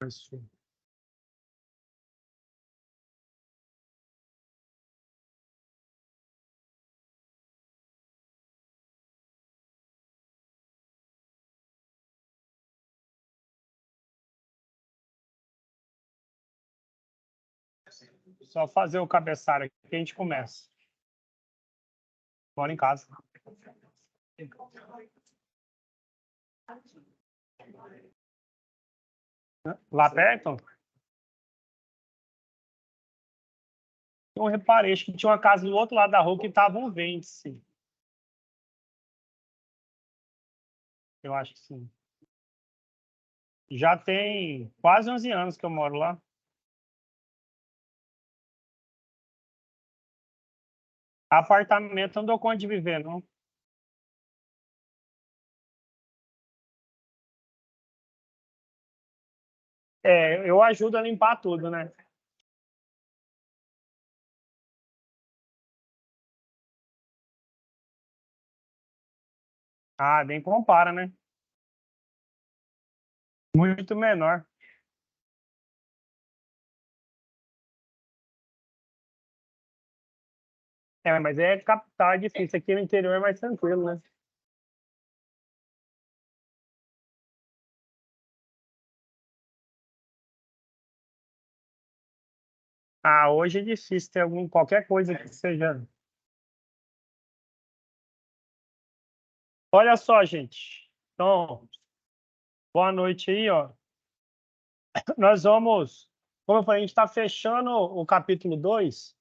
Isso. Só fazer o cabeçalho aqui que a gente começa. Bora em casa. Lá perto? Eu reparei, acho que tinha uma casa do outro lado da rua que estava um vende-se. Eu acho que sim. Já tem quase 11 anos que eu moro lá. Apartamento não dou conta de viver, não. É, eu ajudo a limpar tudo, né? Ah, nem compara, né? Muito menor. É, mas é capital, é difícil. Aqui no interior é mais tranquilo, né? Ah, hoje é difícil ter qualquer coisa que seja. Olha só, gente. Então, boa noite aí, ó. Nós vamos, como eu falei, a gente está fechando o capítulo 2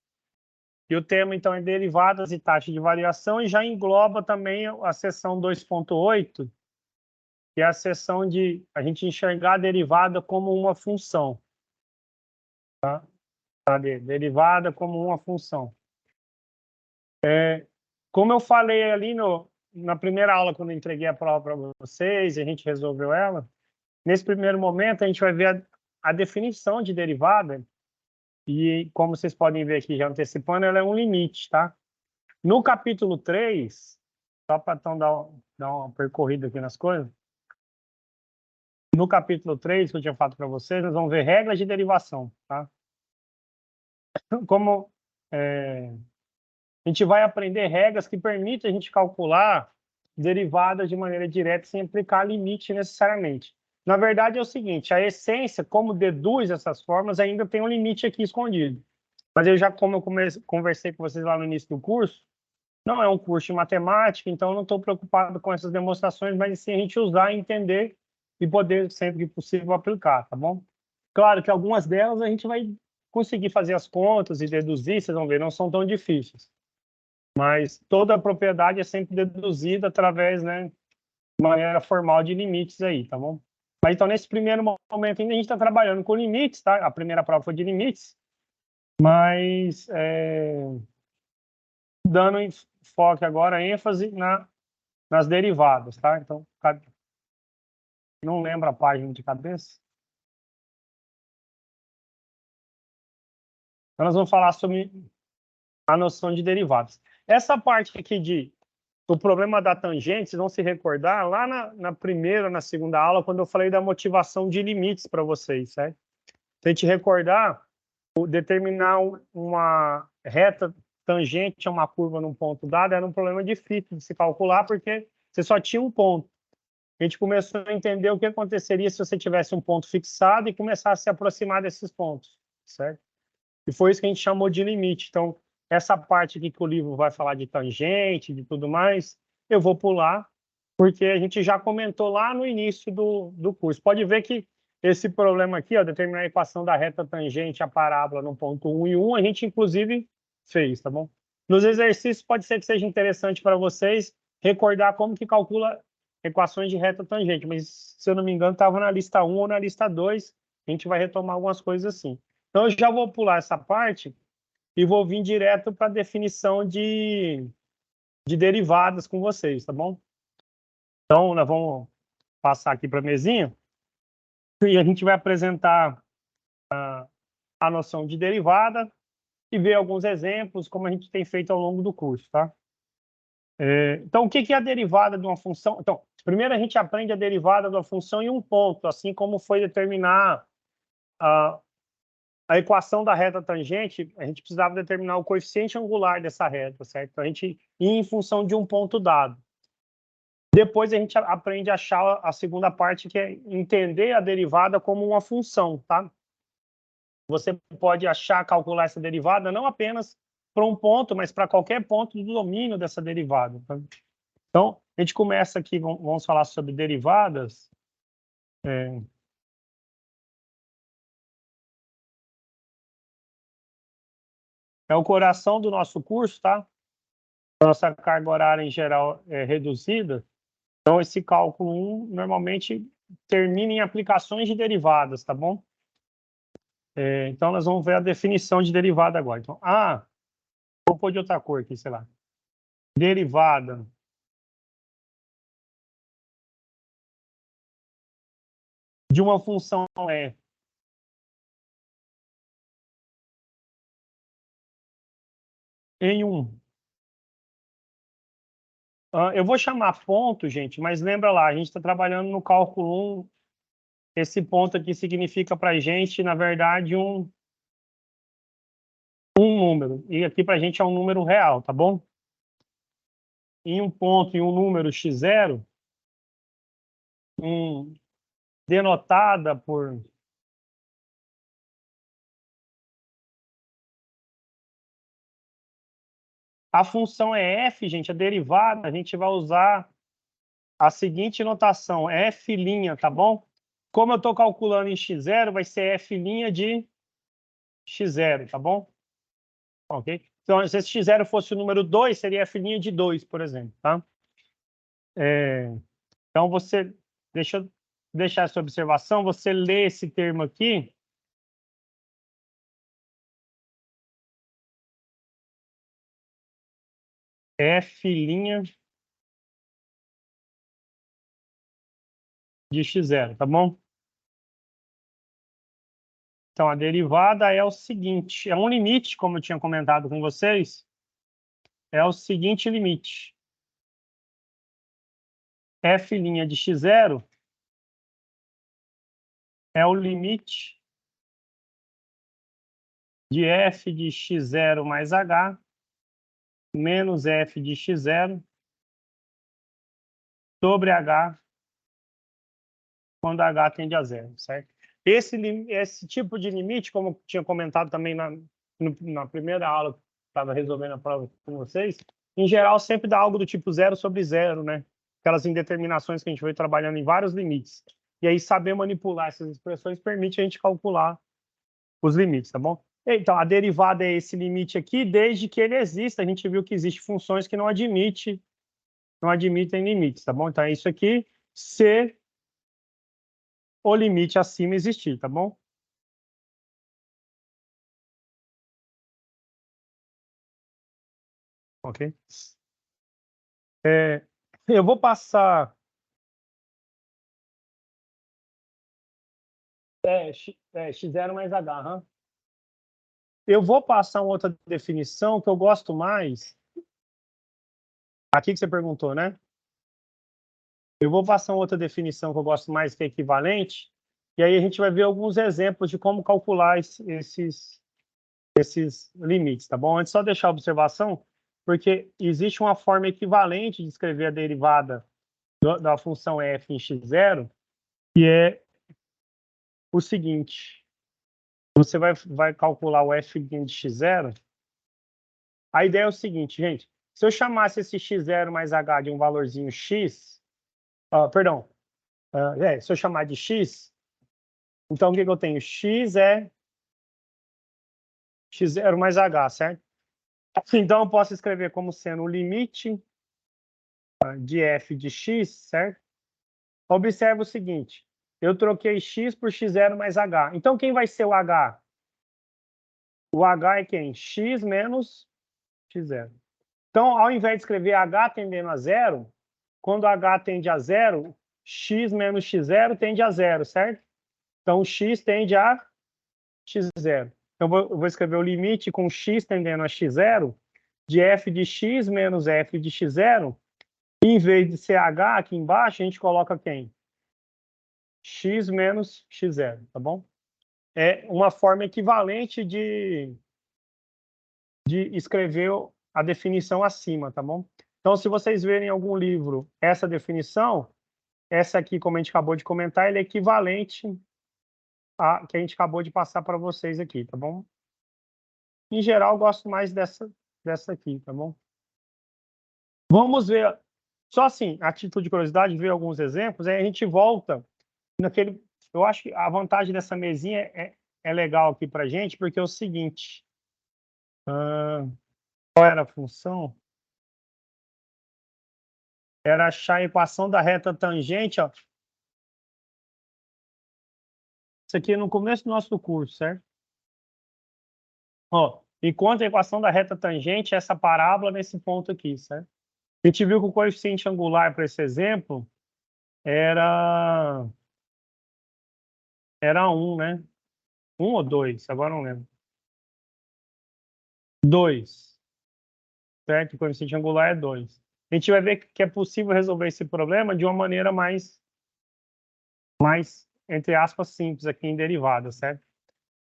e o tema, então, é derivadas e taxa de variação, e já engloba também a seção 2.8, que é a seção de a gente enxergar a derivada como uma função. Derivada como uma função. Como eu falei ali na primeira aula, quando eu entreguei a prova para vocês, e a gente resolveu ela, nesse primeiro momento a gente vai ver a definição de derivada, e como vocês podem ver aqui, já antecipando, ela é um limite, tá? No capítulo 3, só para então dar uma percorrida aqui nas coisas, no capítulo 3, que eu tinha falado para vocês, nós vamos ver regras de derivação, tá? Como a gente vai aprender regras que permitem a gente calcular derivadas de maneira direta sem aplicar limite necessariamente. Na verdade, é o seguinte, a essência, como deduz essas formas, ainda tem um limite aqui escondido. Mas eu já, como eu conversei com vocês lá no início do curso, não é um curso de matemática, então eu não estou preocupado com essas demonstrações, mas sim a gente usar, entender e poder, sempre que possível, aplicar, tá bom? Claro que algumas delas a gente vai conseguir fazer as contas e deduzir, vocês vão ver, não são tão difíceis. Mas toda a propriedade é sempre deduzida através, né, de maneira formal de limites aí, tá bom? Mas então, nesse primeiro momento ainda a gente está trabalhando com limites, tá? A primeira prova foi de limites, mas dando enfoque agora, ênfase nas derivadas, tá? Então, não lembro a página de cabeça. Então, nós vamos falar sobre a noção de derivadas. Essa parte aqui o problema da tangente, vocês vão se recordar lá na primeira, na segunda aula, quando eu falei da motivação de limites para vocês, certo? Se a gente recordar, determinar uma reta tangente a uma curva num ponto dado era um problema difícil de se calcular, porque você só tinha um ponto. A gente começou a entender o que aconteceria se você tivesse um ponto fixado e começasse a se aproximar desses pontos, certo? E foi isso que a gente chamou de limite. Então, essa parte aqui que o livro vai falar de tangente, de tudo mais, eu vou pular, porque a gente já comentou lá no início do curso. Pode ver que esse problema aqui, ó, determinar a equação da reta tangente à parábola no ponto 1 e 1, a gente inclusive fez, tá bom? Nos exercícios pode ser que seja interessante para vocês recordar como que calcula equações de reta tangente, mas se eu não me engano estava na lista 1 ou na lista 2, a gente vai retomar algumas coisas assim. Então eu já vou pular essa parte e vou vir direto para a definição de derivadas com vocês, tá bom? Então, nós vamos passar aqui para a mesinha e a gente vai apresentar a noção de derivada e ver alguns exemplos, como a gente tem feito ao longo do curso, tá? Então, o que é a derivada de uma função? Então, primeiro a gente aprende a derivada de uma função em um ponto, assim como foi determinar a equação da reta tangente, a gente precisava determinar o coeficiente angular dessa reta, certo? Então, a gente ia em função de um ponto dado. Depois a gente aprende a achar a segunda parte, que é entender a derivada como uma função, tá? Você pode calcular essa derivada não apenas para um ponto, mas para qualquer ponto do domínio dessa derivada. Tá? Então, a gente começa aqui, vamos falar sobre derivadas. É o coração do nosso curso, tá? Nossa carga horária em geral é reduzida. Então, esse cálculo 1 normalmente termina em aplicações de derivadas, tá bom? Então, nós vamos ver a definição de derivada agora. Então, vou pôr de outra cor aqui, sei lá. Derivada de uma função f em eu vou chamar ponto, gente, mas lembra lá, a gente está trabalhando no cálculo 1. Esse ponto aqui significa para a gente, na verdade, um número. E aqui para a gente é um número real, tá bom? Em um ponto e um número x0, denotada por a função é f, gente, a derivada, a gente vai usar a seguinte notação, f', tá bom? Como eu estou calculando em x0, vai ser f' de x0, tá bom? Ok? Então, se esse x0 fosse o número 2, seria f' de 2, por exemplo, tá? Então, deixa eu deixar essa observação, você lê esse termo aqui, f' de x0, tá bom? Então, a derivada é o seguinte, é um limite, como eu tinha comentado com vocês, é o seguinte limite. F' de x0 é o limite de f de x0 mais h menos f de x0 sobre h quando h tende a zero, certo? Esse tipo de limite, como eu tinha comentado também na primeira aula que estava resolvendo a prova com vocês, em geral sempre dá algo do tipo 0 sobre 0, né? Aquelas indeterminações que a gente foi trabalhando em vários limites. E aí saber manipular essas expressões permite a gente calcular os limites, tá bom? Então, a derivada é esse limite aqui, desde que ele exista. A gente viu que existem funções que não admitem limites, tá bom? Então, é isso aqui, se o limite acima existir, tá bom? Ok? Eu vou passar... x0 mais h. Eu vou passar uma outra definição que eu gosto mais. Aqui que você perguntou, né? Eu vou passar uma outra definição que eu gosto mais, que é equivalente. E aí a gente vai ver alguns exemplos de como calcular esses limites, tá bom? Antes, só deixar a observação, porque existe uma forma equivalente de escrever a derivada da função f em x0, que é o seguinte. Você vai calcular o f de x0. A ideia é o seguinte, gente. Se eu chamasse esse x0 mais h de um valorzinho x, se eu chamar de x, então o que eu tenho? X é x0 mais h, certo? Então eu posso escrever como sendo o limite de f de x, certo? Observe o seguinte, eu troquei x por x0 mais h. Então quem vai ser o h? O h é quem? X menos x0. Então, ao invés de escrever h tendendo a zero, quando h tende a zero, x menos x0 tende a zero, certo? Então, x tende a x0. Então, eu vou escrever o limite com x tendendo a x0 de f de x menos f de x0. E, em vez de ser h aqui embaixo, a gente coloca quem? X menos x0, tá bom? é uma forma equivalente de escrever a definição acima, tá bom? Então, se vocês verem em algum livro essa definição, essa aqui, como a gente acabou de comentar, ele é equivalente à que a gente acabou de passar para vocês aqui, tá bom? Em geral, eu gosto mais dessa aqui, tá bom? Vamos ver, só assim, a título de curiosidade, ver alguns exemplos, aí a gente volta naquele... Eu acho que a vantagem dessa mesinha é legal aqui para a gente, porque é o seguinte... qual era a função? Era achar a equação da reta tangente, ó. Isso aqui é no começo do nosso curso, certo? Ó, encontra a equação da reta tangente, essa parábola nesse ponto aqui, certo? A gente viu que o coeficiente angular para esse exemplo era 1, né? 1 ou 2, agora não lembro. 2, certo? O coeficiente angular é 2. A gente vai ver que é possível resolver esse problema de uma maneira mais, entre aspas, simples aqui em derivada, certo?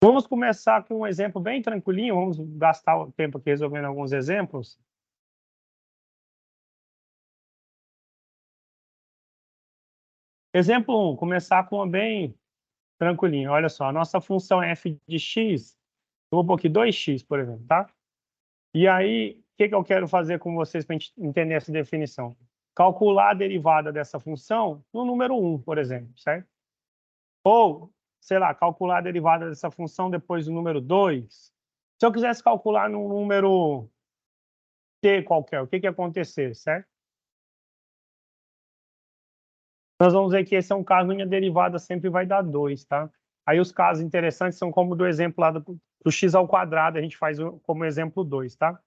Vamos começar com um exemplo bem tranquilinho, vamos gastar o tempo aqui resolvendo alguns exemplos. Exemplo 1, começar com uma bem tranquilinho. Olha só, a nossa função é f de x, eu vou pôr aqui 2x, por exemplo, tá? E aí, o que eu quero fazer com vocês para a gente entender essa definição? Calcular a derivada dessa função no número 1, por exemplo, certo? Ou, sei lá, calcular a derivada dessa função depois do número 2. Se eu quisesse calcular num número t qualquer, o que ia acontecer, certo? Nós vamos ver que esse é um caso onde a derivada sempre vai dar 2, tá? Aí os casos interessantes são como do exemplo lá do x ao quadrado, a gente faz como exemplo 2, tá?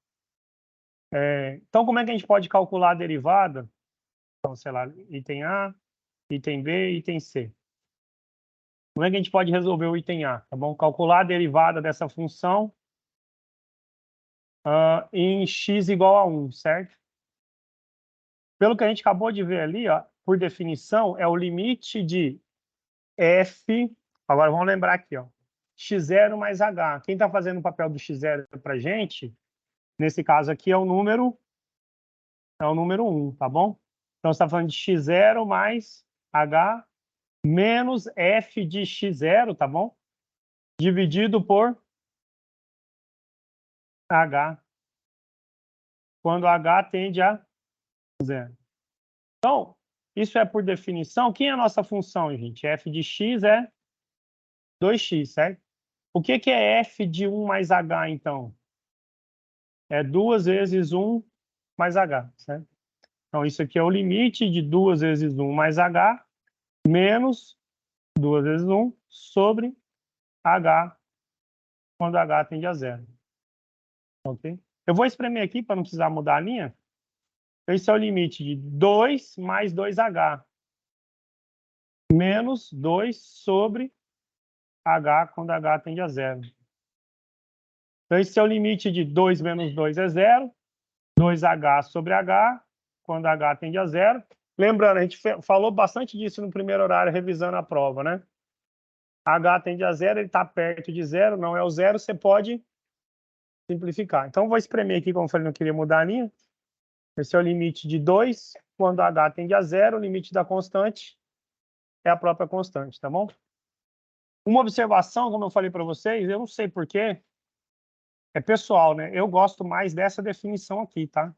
Então, como é que a gente pode calcular a derivada? Então, sei lá, item A, item B, item C. Como é que a gente pode resolver o item A? Tá bom? Calcular a derivada dessa função em x igual a 1, certo? Pelo que a gente acabou de ver ali, ó, por definição, é o limite de f... Agora, vamos lembrar aqui, ó. x0 mais h. Quem está fazendo o papel do x0 para a gente, nesse caso aqui, é o número 1, tá bom? Então, você está falando de x0 mais h menos f de x0, tá bom? Dividido por h, quando h tende a 0. Então, isso é por definição. Quem é a nossa função, gente? f de x é 2x, certo? O que é f de 1 mais h, então? É 2 vezes 1 mais h, certo? Então, isso aqui é o limite de 2 vezes 1 mais h menos 2 vezes 1 sobre h, quando h tende a 0. Ok? Eu vou espremer aqui para não precisar mudar a linha. Esse é o limite de 2 mais 2h menos 2 sobre h quando h tende a 0. Então, esse é o limite de 2 menos 2 é 0. 2h sobre h quando h tende a 0. Lembrando, a gente falou bastante disso no primeiro horário, revisando a prova, né? H tende a 0, ele está perto de 0, não é o 0, você pode simplificar. Então, vou espremer aqui, como eu falei, não queria mudar a linha. Esse é o limite de 2, quando h tende a 0, o limite da constante é a própria constante, tá bom? Uma observação, como eu falei para vocês, eu não sei porquê, é pessoal, né? Eu gosto mais dessa definição aqui, tá?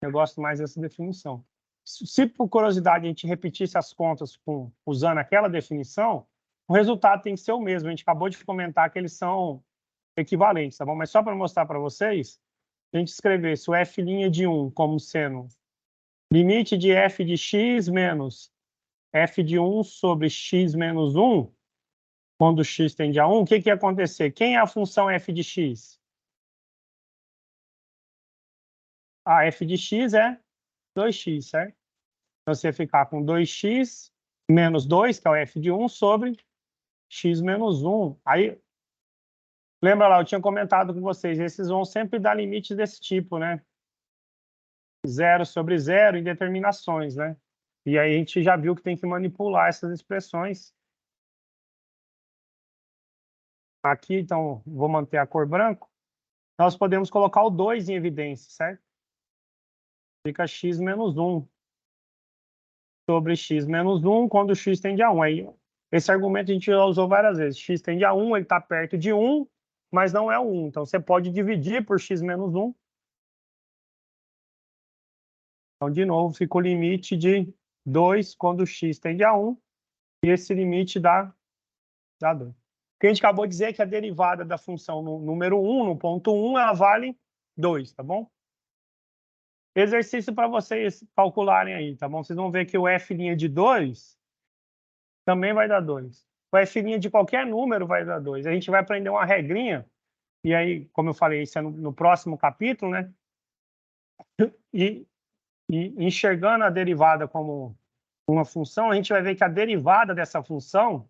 Eu gosto mais dessa definição. Se por curiosidade a gente repetisse as contas usando aquela definição, o resultado tem que ser o mesmo. A gente acabou de comentar que eles são equivalentes, tá bom? Mas só para mostrar para vocês, se a gente escrevesse o f' de 1 como sendo limite de f de x menos f de 1 sobre x menos 1, quando x tende a 1, o que ia acontecer? Quem é a função f de x? A f de x é 2x, certo? Então, você ia ficar com 2x menos 2, que é o f de 1, sobre x menos 1. Aí, lembra lá, eu tinha comentado com vocês, esses vão sempre dar limites desse tipo, né? 0 sobre 0 em determinações, né? E aí a gente já viu que tem que manipular essas expressões aqui, então, vou manter a cor branco, nós podemos colocar o 2 em evidência, certo? Fica x menos 1 sobre x menos 1 quando x tende a 1. Aí, esse argumento a gente já usou várias vezes. X tende a 1, ele está perto de 1, mas não é o 1. Então, você pode dividir por x menos 1. Então, de novo, fica o limite de 2 quando x tende a 1. E esse limite dá 2. O que a gente acabou de dizer é que a derivada da função no número 1, no ponto 1, ela vale 2, tá bom? Exercício para vocês calcularem aí, tá bom? Vocês vão ver que o f' de 2 também vai dar 2. O f' de qualquer número vai dar 2. A gente vai aprender uma regrinha, e aí, como eu falei, isso é no próximo capítulo, né? E enxergando a derivada como uma função, a gente vai ver que a derivada dessa função,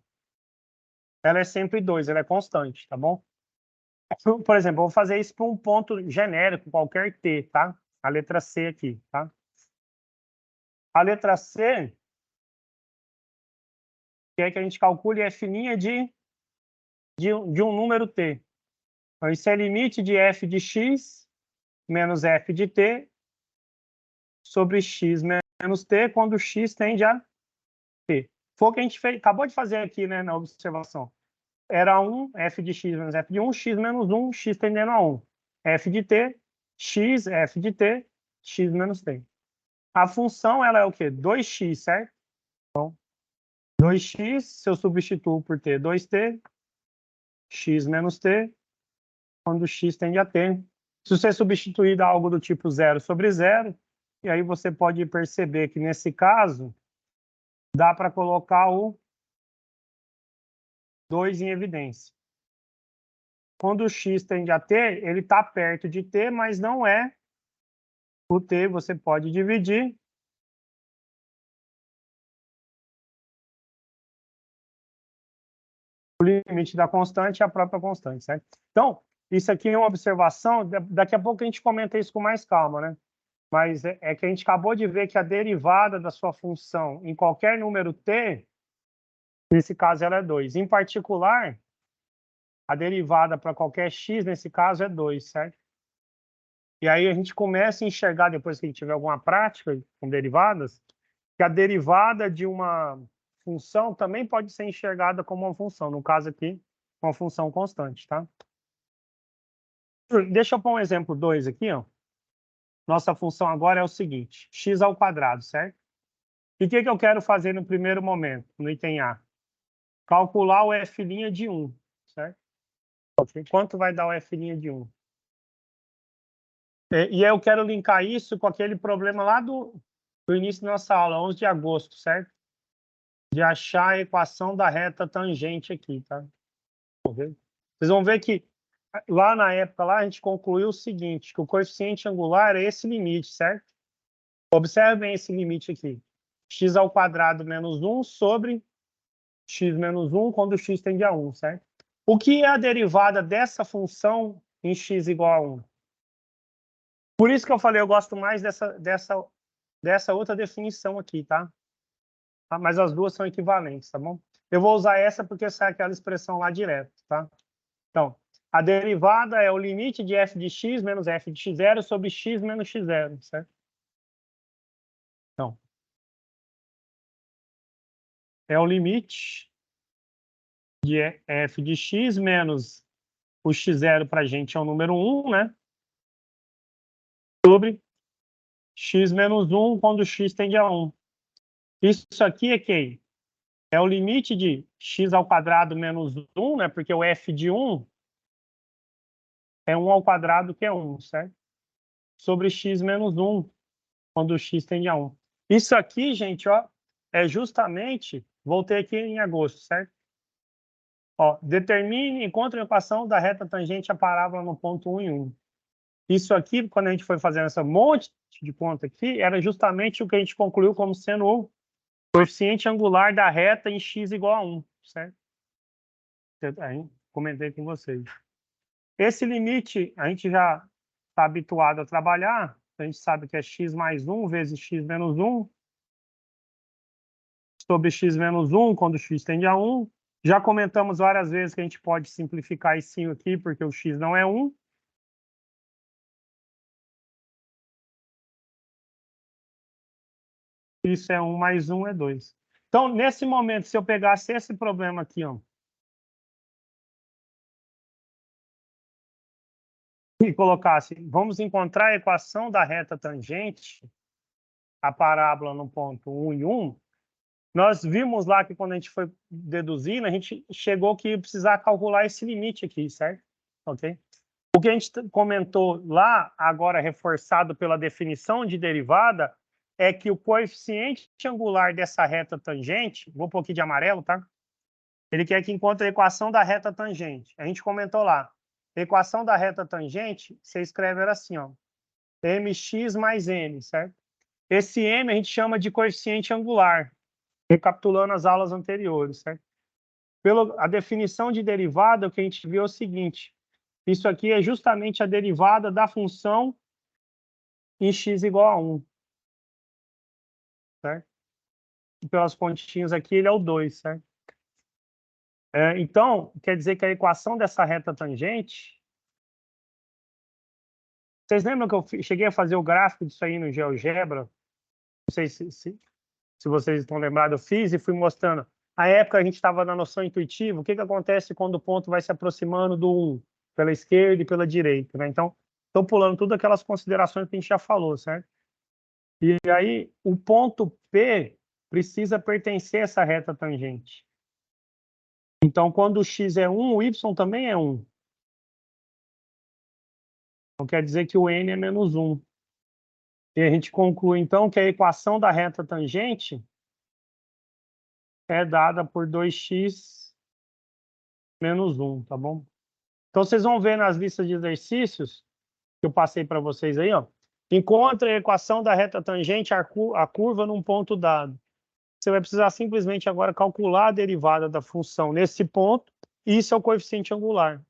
ela é sempre 2, ela é constante, tá bom? Por exemplo, eu vou fazer isso para um ponto genérico, qualquer t, tá? A letra C aqui, tá? A letra C quer que a gente calcule f' de um número t. Então, isso é limite de f de x menos f de t sobre x menos t quando x tende a t. Foi o que a gente acabou de fazer aqui, né, na observação. Era 1, f de x menos f de 1, x menos 1, x tendendo a 1. F de t, x, f de t, x menos t. A função, ela é o quê? 2x, certo? Então, 2x, se eu substituo por t, 2t, x menos t, quando x tende a t. Se você substituir algo do tipo 0 sobre 0, e aí você pode perceber que, nesse caso, dá para colocar o 2 em evidência. Quando o x tende a t, ele está perto de t, mas não é o t, você pode dividir. O limite da constante é a própria constante, certo? Então, isso aqui é uma observação, daqui a pouco a gente comenta isso com mais calma, né? Mas é que a gente acabou de ver que a derivada da sua função em qualquer número t, nesse caso ela é 2. Em particular, a derivada para qualquer x, nesse caso, é 2, certo? E aí a gente começa a enxergar, depois que a gente tiver alguma prática com derivadas, que a derivada de uma função também pode ser enxergada como uma função. No caso aqui, uma função constante, tá? Deixa eu pôr um exemplo 2 aqui, ó. Nossa função agora é o seguinte, x ao quadrado, certo? E o que eu quero fazer no primeiro momento, no item A? Calcular o f' de 1, certo? Quanto vai dar o f' de 1? E eu quero linkar isso com aquele problema lá do início da nossa aula, 11 de agosto, certo? De achar a equação da reta tangente aqui, tá? Vocês vão ver que lá na época lá a gente concluiu o seguinte, que o coeficiente angular é esse limite, certo? Observem esse limite aqui. X ao quadrado menos 1 sobre x menos 1 quando x tende a 1, certo? O que é a derivada dessa função em x igual a 1? Por isso que eu falei, eu gosto mais dessa outra definição aqui, tá? Mas as duas são equivalentes, tá bom? Eu vou usar essa porque sai aquela expressão lá direto, tá? Então, a derivada é o limite de f de x menos f de x0 sobre x menos x0, certo? Então, é o limite de f de x menos o x0 para a gente é o número 1, né? Sobre x menos 1 quando x tende a 1. Isso aqui é quem? É o limite de x ao quadrado menos 1, né? Porque o f de 1 é 1 ao quadrado, que é 1, certo? Sobre x menos 1, quando x tende a 1. Isso aqui, gente, ó, é justamente, voltei aqui em agosto, certo? Ó, determine, encontre a equação da reta tangente à parábola no ponto 1 e 1. Isso aqui, quando a gente foi fazendo essa monte de conta aqui, era justamente o que a gente concluiu como sendo o coeficiente angular da reta em x igual a 1, certo? Aí, comentei com vocês. Esse limite, a gente já está habituado a trabalhar, a gente sabe que é x mais 1 vezes x menos 1 sobre x menos 1 quando x tende a 1, Já comentamos várias vezes que a gente pode simplificar isso aqui, porque o x não é 1. Isso é 1 mais 1 é 2. Então, nesse momento, se eu pegasse esse problema aqui, ó, e colocasse, vamos encontrar a equação da reta tangente, a parábola no ponto 1 e 1, nós vimos lá que quando a gente foi deduzindo, a gente chegou que ia precisar calcular esse limite aqui, certo? Ok? O que a gente comentou lá, agora reforçado pela definição de derivada, é que o coeficiente angular dessa reta tangente, vou pôr aqui de amarelo, tá? Ele quer que encontre a equação da reta tangente. A gente comentou lá. A equação da reta tangente, você escreve era assim, ó, mx mais n, certo? Esse m a gente chama de coeficiente angular, recapitulando as aulas anteriores, certo? Pela a definição de derivada, o que a gente viu é o seguinte, isso aqui é justamente a derivada da função em x igual a 1, certo? E pelas pontinhas aqui, ele é o 2, certo? Então, quer dizer que a equação dessa reta tangente... Vocês lembram que eu cheguei a fazer o gráfico disso aí no GeoGebra? Não sei se vocês estão lembrados, eu fiz e fui mostrando. Na época, a gente estava na noção intuitiva, o que acontece quando o ponto vai se aproximando do 1, pela esquerda e pela direita, né? Então, estou pulando todas aquelas considerações que a gente já falou, certo? E aí, o ponto P precisa pertencer a essa reta tangente. Então, quando o x é 1, o y também é 1. Então, quer dizer que o n é menos 1. E a gente conclui, então, que a equação da reta tangente é dada por 2x menos 1, tá bom? Então, vocês vão ver nas listas de exercícios que eu passei para vocês aí, ó. Encontre a equação da reta tangente a curva num ponto dado. Você vai precisar simplesmente agora calcular a derivada da função nesse ponto, e isso é o coeficiente angular.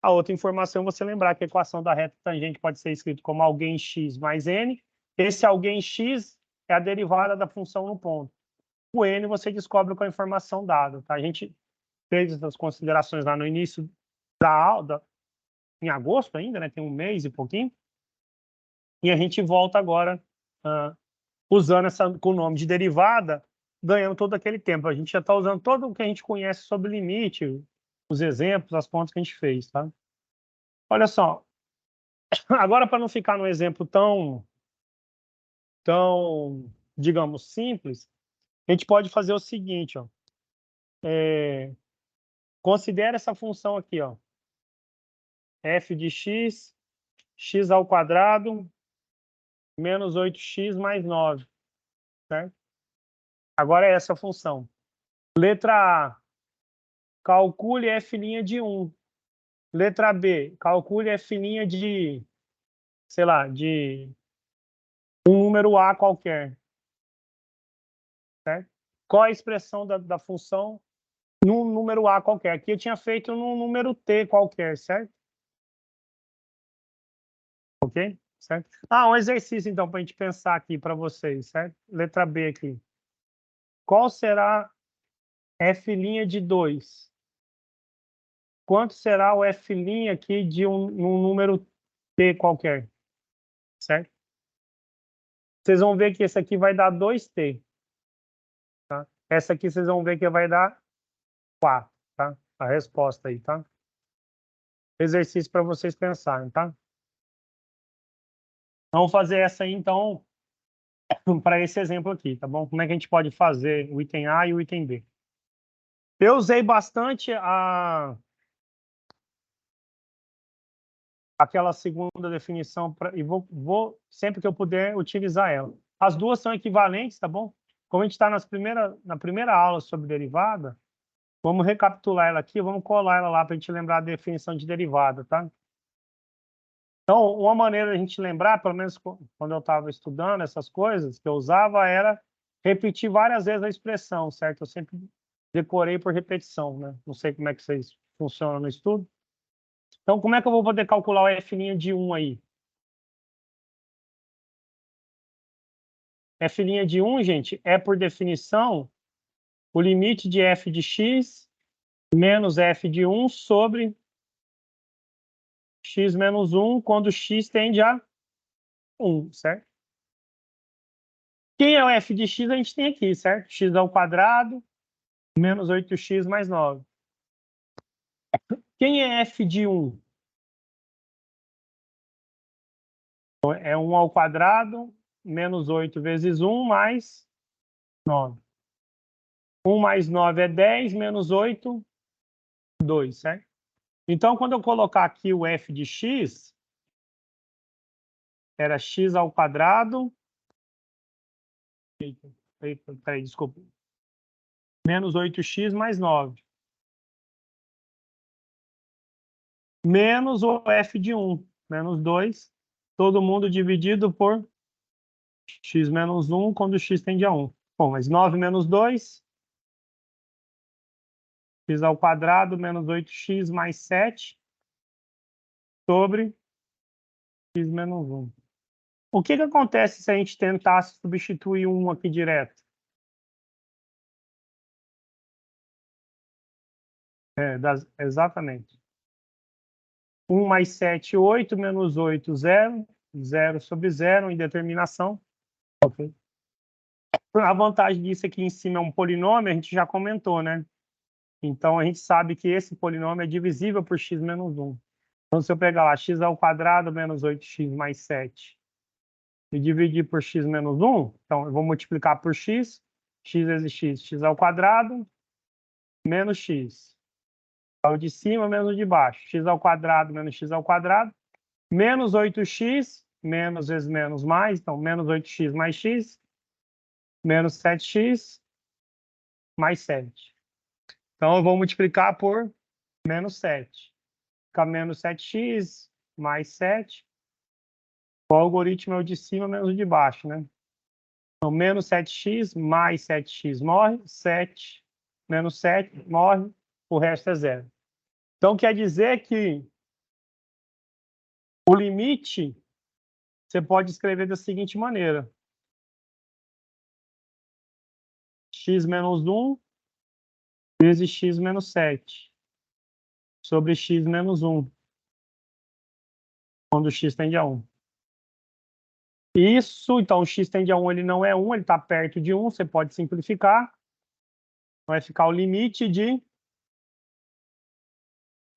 A outra informação é você lembrar que a equação da reta tangente pode ser escrita como alguém x mais n. Esse alguém x é a derivada da função no ponto. O n você descobre com a informação dada, tá? A gente fez essas considerações lá no início da aula, em agosto ainda, né? Tem um mês e pouquinho. E a gente volta agora usando essa com o nome de derivada, ganhando todo aquele tempo. A gente já está usando todo o que a gente conhece sobre limite, os exemplos, as contas que a gente fez, tá? Olha só, agora para não ficar num exemplo tão, digamos, simples, a gente pode fazer o seguinte, ó. Considera essa função aqui, ó, f de x, x ao quadrado, menos 8x mais 9, certo? Agora é essa a função. Letra A, calcule f' de 1. Letra B, calcule f' de, sei lá, de um número A qualquer, certo? Qual a expressão da função num número A qualquer? Aqui eu tinha feito num número T qualquer, certo? Ok? Certo? Um exercício, então, para a gente pensar aqui para vocês, certo? Letra B aqui. Qual será f' de 2? Quanto será o f' aqui de um número T qualquer? Certo? Vocês vão ver que esse aqui vai dar 2T. Tá? Essa aqui vocês vão ver que vai dar 4. Tá? A resposta aí, tá? Exercício para vocês pensarem, tá? Vamos fazer essa aí, então, para esse exemplo aqui, tá bom? Como é que a gente pode fazer o item A e o item B? Eu usei bastante aquela segunda definição e vou, sempre que eu puder, utilizar ela. As duas são equivalentes, tá bom? Como a gente está na primeira aula sobre derivada, vamos recapitular ela aqui, vamos colar ela lá para a gente lembrar a definição de derivada, tá? Então, uma maneira de a gente lembrar, pelo menos quando eu estava estudando essas coisas, que eu usava era repetir várias vezes a expressão, certo? Eu sempre decorei por repetição, né? Não sei como é que vocês funcionam no estudo. Então, como é que eu vou poder calcular o f' de 1 aí? F' de 1, gente, é, por definição, o limite de f de x menos f de 1 sobre x menos 1, quando x tende a 1, certo? Quem é o f de x a gente tem aqui, certo? X ao quadrado menos 8x mais 9. Quem é f de 1? É 1 ao quadrado menos 8 vezes 1 mais 9. 1 mais 9 é 10, menos 8, 2, certo? Então, quando eu colocar aqui o f de x, era x ao quadrado. Peraí, desculpa. Menos 8x mais 9. Menos o f de 1, menos 2. Todo mundo dividido por x menos 1, quando x tende a 1. Bom, mas 9 menos 2, x ao quadrado menos 8x mais 7 sobre x menos 1. O que acontece se a gente tentasse substituir 1 aqui direto? Exatamente. 1 mais 7, 8, menos 8, 0. 0 sobre 0, indeterminação. Okay. A vantagem disso aqui em cima é um polinômio, a gente já comentou, né? Então, a gente sabe que esse polinômio é divisível por x menos 1. Então, se eu pegar lá x ao quadrado menos 8x mais 7 e dividir por x menos 1, então eu vou multiplicar por x vezes x ao quadrado menos x. O de cima menos o de baixo. X ao quadrado menos x ao quadrado. Menos 8x, menos vezes menos mais, então menos 8x mais x, menos 7x mais 7. Então eu vou multiplicar por menos 7. Fica menos 7x mais 7. O algoritmo é o de cima menos o de baixo, né? Então, menos 7x mais 7x morre, 7 menos 7 morre, o resto é zero. Então, quer dizer que o limite você pode escrever da seguinte maneira. X menos 1 vezes x menos 7 sobre x menos 1, quando x tende a 1. Isso, então, x tende a 1, ele não é 1, ele está perto de 1, você pode simplificar. Vai ficar o limite de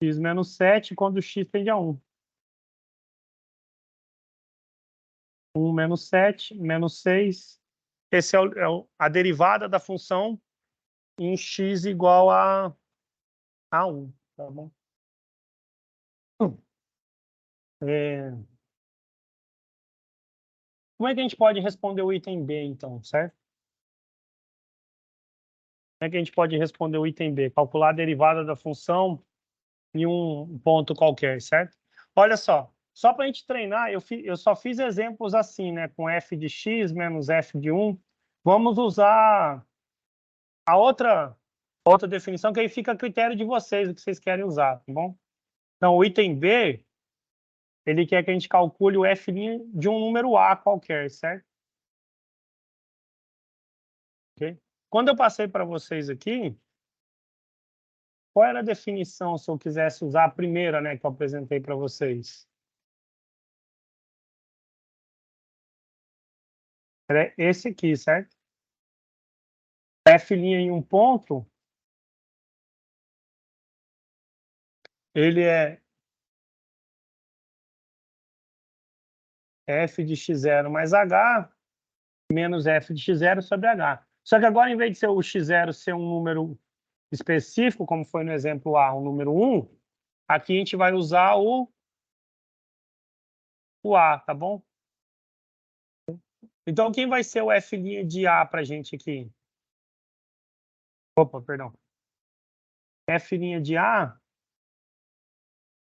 x menos 7 quando x tende a 1. 1 menos 7, menos 6. Essa a derivada da função em x igual a 1. Tá bom? Como é que a gente pode responder o item B, então, certo? Como é que a gente pode responder o item B? Calcular a derivada da função em um ponto qualquer, certo? Olha só para a gente treinar, eu só fiz exemplos assim, né? Com f de x menos f de 1. Vamos usar a outra definição, que aí fica a critério de vocês, o que vocês querem usar, tá bom? Então, o item B, ele quer que a gente calcule o f' de um número A qualquer, certo? Okay? Quando eu passei para vocês aqui, qual era a definição se eu quisesse usar a primeira, né, que eu apresentei para vocês? Era esse aqui, certo? F' em um ponto, ele é f de x0 mais h menos f de x0 sobre h. Só que agora, em vez de ser o x0 ser um número específico, como foi no exemplo A, um número 1, aqui a gente vai usar o A, tá bom? Então, quem vai ser o f' de A para a gente aqui? Opa, perdão. F' de A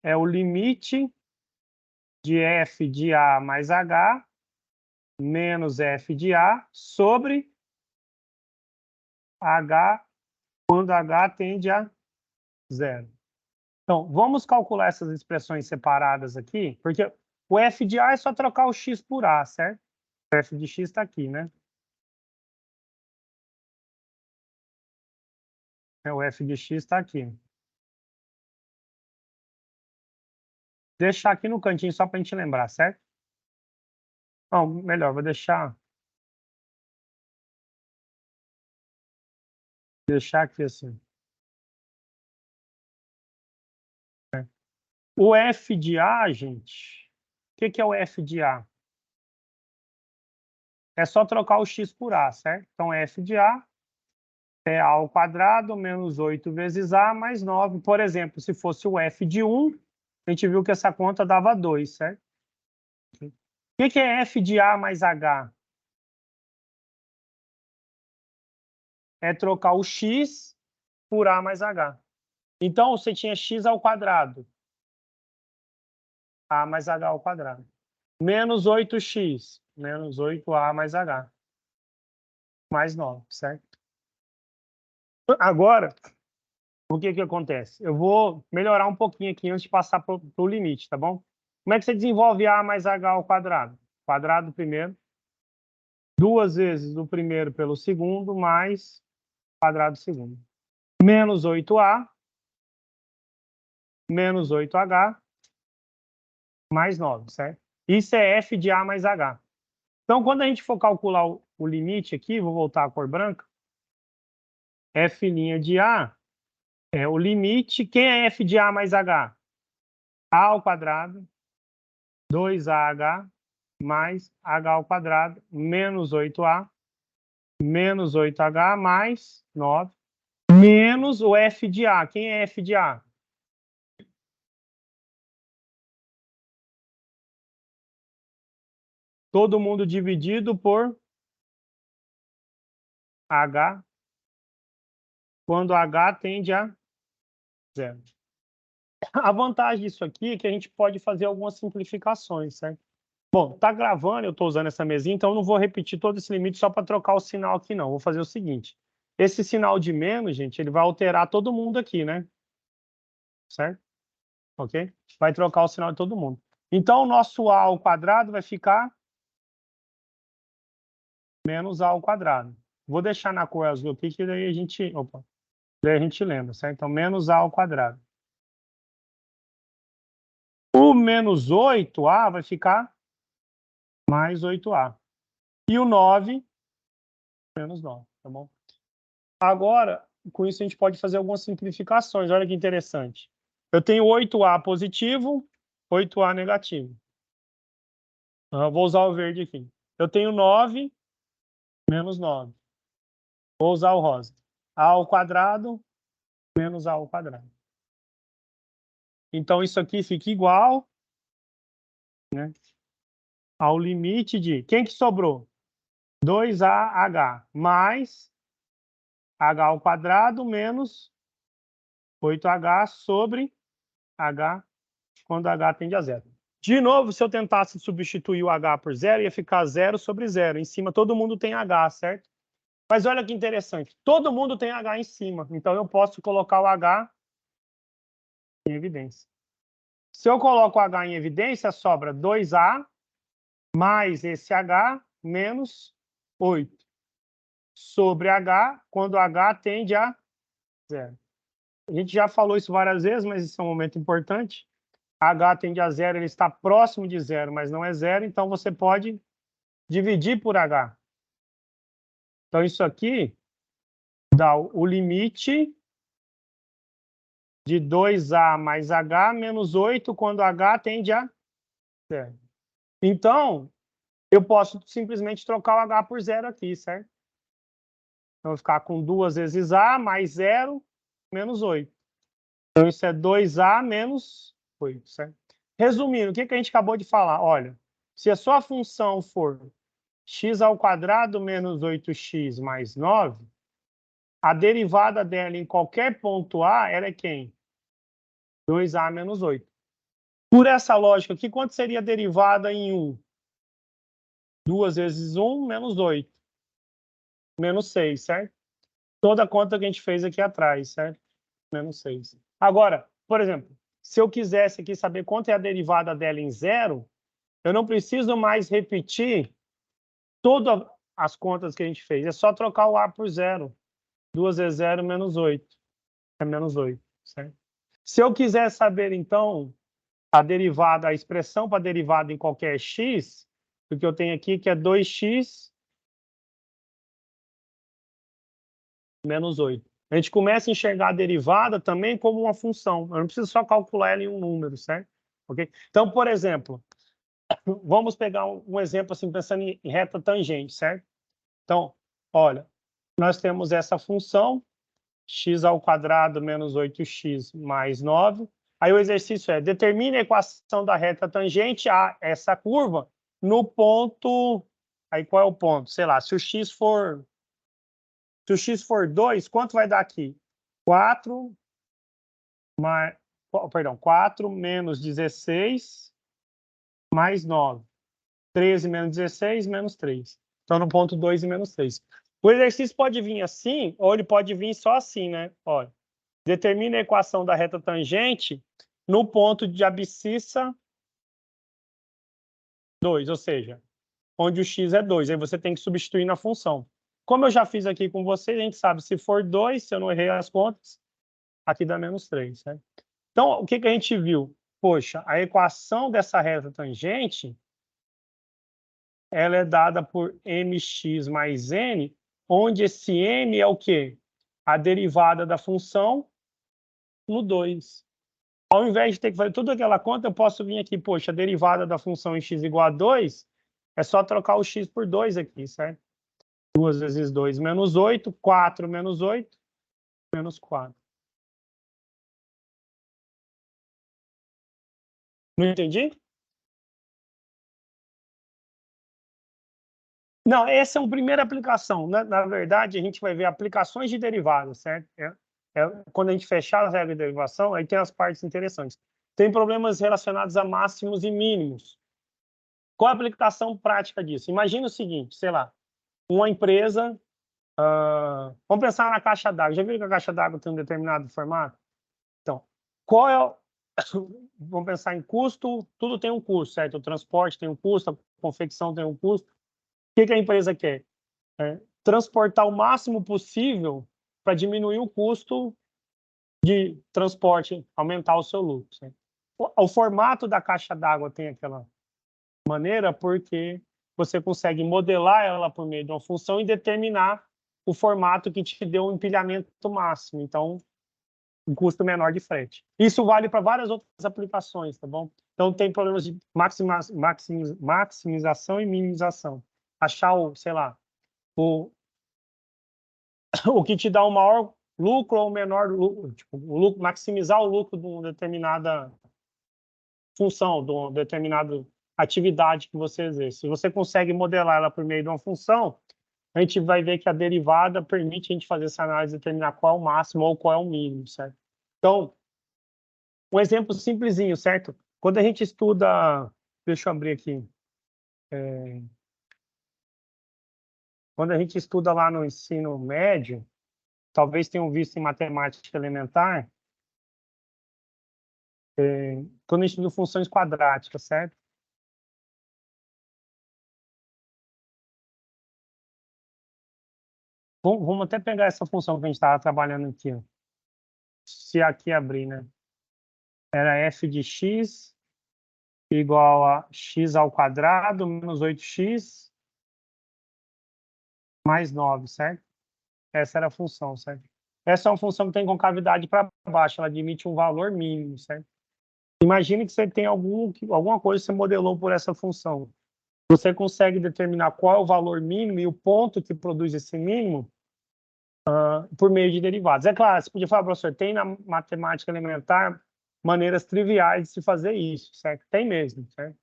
é o limite de f de A mais h menos f de A sobre h quando h tende a 0. Então, vamos calcular essas expressões separadas aqui, porque o f de A é só trocar o x por A, certo? O f de x está aqui, né? O f de x está aqui. deixar aqui no cantinho só para a gente lembrar, certo? Não, melhor, vou deixar aqui assim. O f de A, gente, o que é o f de A? É só trocar o x por A, certo? Então, f de A é A ao quadrado menos 8 vezes A mais 9. Por exemplo, se fosse o f de 1, a gente viu que essa conta dava 2, certo? O que é f de A mais H? É trocar o x por A mais H. Então, você tinha x ao quadrado, A mais H ao quadrado. Menos 8x, menos 8A mais H, mais 9, certo? Agora, o que acontece? Eu vou melhorar um pouquinho aqui antes de passar para o limite, tá bom? Como é que você desenvolve A mais H ao quadrado? Quadrado primeiro, 2 vezes o primeiro pelo segundo, mais quadrado segundo. Menos 8A, menos 8H, mais 9, certo? Isso é f de A mais H. Então, quando a gente for calcular o limite aqui, vou voltar à cor branca, f' de A é o limite. Quem é f de A mais H? A ao quadrado, 2AH, mais H ao quadrado, menos 8A, menos 8H, mais 9, menos o f de A. Quem é f de A? Todo mundo dividido por H, quando H tende a 0. A vantagem disso aqui é que a gente pode fazer algumas simplificações, certo? Bom, tá gravando, eu estou usando essa mesinha, então eu não vou repetir todo esse limite só para trocar o sinal aqui, não. Vou fazer o seguinte. Esse sinal de menos, gente, ele vai alterar todo mundo aqui, né? Certo? Ok? Vai trocar o sinal de todo mundo. Então, o nosso A ao quadrado vai ficar menos A ao quadrado. Vou deixar na cor azul aqui, que daí a gente... Opa! Daí a gente lembra, certo? Então, menos A ao quadrado. O menos 8A vai ficar mais 8A. E o 9, menos 9, tá bom? Agora, com isso a gente pode fazer algumas simplificações. Olha que interessante. Eu tenho 8A positivo, 8A negativo. Vou usar o verde aqui. Eu tenho 9, menos 9. Vou usar o rosa. A ao quadrado, menos A ao quadrado. Então, isso aqui fica igual, né, ao limite de... Quem que sobrou? 2AH mais H ao quadrado menos 8H sobre H quando H tende a 0. De novo, se eu tentasse substituir o H por 0, ia ficar 0 sobre 0. Em cima, todo mundo tem H, certo? Mas olha que interessante. Todo mundo tem H em cima. Então, eu posso colocar o H em evidência. Se eu coloco o H em evidência, sobra 2A mais esse H menos 8 sobre H, quando H tende a 0. A gente já falou isso várias vezes, mas isso é um momento importante. H tende a 0, ele está próximo de 0, mas não é 0, então você pode dividir por H. Então, isso aqui dá o limite de 2A mais H menos 8 quando H tende a 0. Então, eu posso simplesmente trocar o H por 0 aqui, certo? Então, eu vou ficar com 2 vezes A mais 0 menos 8. Então, isso é 2A menos 8, certo? Resumindo, o que a gente acabou de falar? Olha, se a sua função for x ao quadrado menos 8x mais 9, a derivada dela em qualquer ponto A era quem? 2A menos 8. Por essa lógica aqui, quanto seria a derivada em 1? 2 vezes 1, menos 8. Menos 6, certo? Toda a conta que a gente fez aqui atrás, certo? Menos 6. Agora, por exemplo, se eu quisesse aqui saber quanto é a derivada dela em 0, eu não preciso mais repetir todas as contas que a gente fez. É só trocar o A por 0. 2 vezes 0, menos 8. É menos 8, certo? Se eu quiser saber, então, a derivada, a expressão para derivada em qualquer x, o que eu tenho aqui que é 2x menos 8. A gente começa a enxergar a derivada também como uma função. Eu não preciso só calcular ela em um número, certo? Okay? Então, por exemplo, vamos pegar um exemplo assim, pensando em reta tangente, certo? Então, olha, nós temos essa função, x² menos 8x mais 9. Aí o exercício é, determine a equação da reta tangente a essa curva no ponto... Aí qual é o ponto? Sei lá, se o x for 2, quanto vai dar aqui? 4 menos 16 mais 9. 13 menos 16 menos 3. Então, no ponto 2 e menos 3. O exercício pode vir assim, ou ele pode vir só assim, né? Olha, determine a equação da reta tangente no ponto de abscissa 2, ou seja, onde o x é 2. Aí você tem que substituir na função. Como eu já fiz aqui com vocês, a gente sabe, se for 2, se eu não errei as contas, aqui dá menos 3, né? Então, o que a gente viu? Poxa, a equação dessa reta tangente, ela é dada por mx mais n, onde esse m é o quê? A derivada da função no 2. Ao invés de ter que fazer toda aquela conta, eu posso vir aqui, poxa, a derivada da função em x igual a 2, é só trocar o x por 2 aqui, certo? 2 vezes 2 menos 8, 4 menos 8, menos 4. Não entendi? Não, essa é uma primeira aplicação. Na verdade, a gente vai ver aplicações de derivadas, certo? Quando a gente fechar as regras de derivação, aí tem as partes interessantes. Tem problemas relacionados a máximos e mínimos. Qual a aplicação prática disso? Imagina o seguinte, sei lá, uma empresa... vamos pensar na caixa d'água. Já viram que a caixa d'água tem um determinado formato? Então, qual é o... Vamos pensar em custo, tudo tem um custo, certo? O transporte tem um custo, a confecção tem um custo. O que a empresa quer? Transportar o máximo possível para diminuir o custo de transporte, aumentar o seu lucro. Certo? O formato da caixa d'água tem aquela maneira porque você consegue modelar ela por meio de uma função e determinar o formato que te deu um empilhamento máximo. Então, um custo menor de frete. Isso vale para várias outras aplicações, tá bom? Então, tem problemas de maximização e minimização. Achar sei lá, o que te dá o maior lucro ou o menor lucro, tipo, maximizar o lucro de uma determinada função, de uma determinada atividade que você exerce. Se você consegue modelar ela por meio de uma função, a gente vai ver que a derivada permite a gente fazer essa análise e determinar qual é o máximo ou qual é o mínimo, certo? Então, um exemplo simplesinho, certo? Quando a gente estuda... Deixa eu abrir aqui. Quando a gente estuda lá no ensino médio, talvez tenham visto em matemática elementar, quando a gente estuda funções quadráticas, certo? Vamos até pegar essa função que a gente estava trabalhando aqui. Ó. Se aqui abrir, né? Era f de x igual a x² menos 8x mais 9, certo? Essa era a função, certo? Essa é uma função que tem concavidade para baixo, ela admite um valor mínimo, certo? Imagine que você tem alguma coisa que você modelou por essa função. Você consegue determinar qual é o valor mínimo e o ponto que produz esse mínimo por meio de derivados. É claro, você podia falar, professor, tem na matemática elementar maneiras triviais de se fazer isso, certo? Tem mesmo, certo?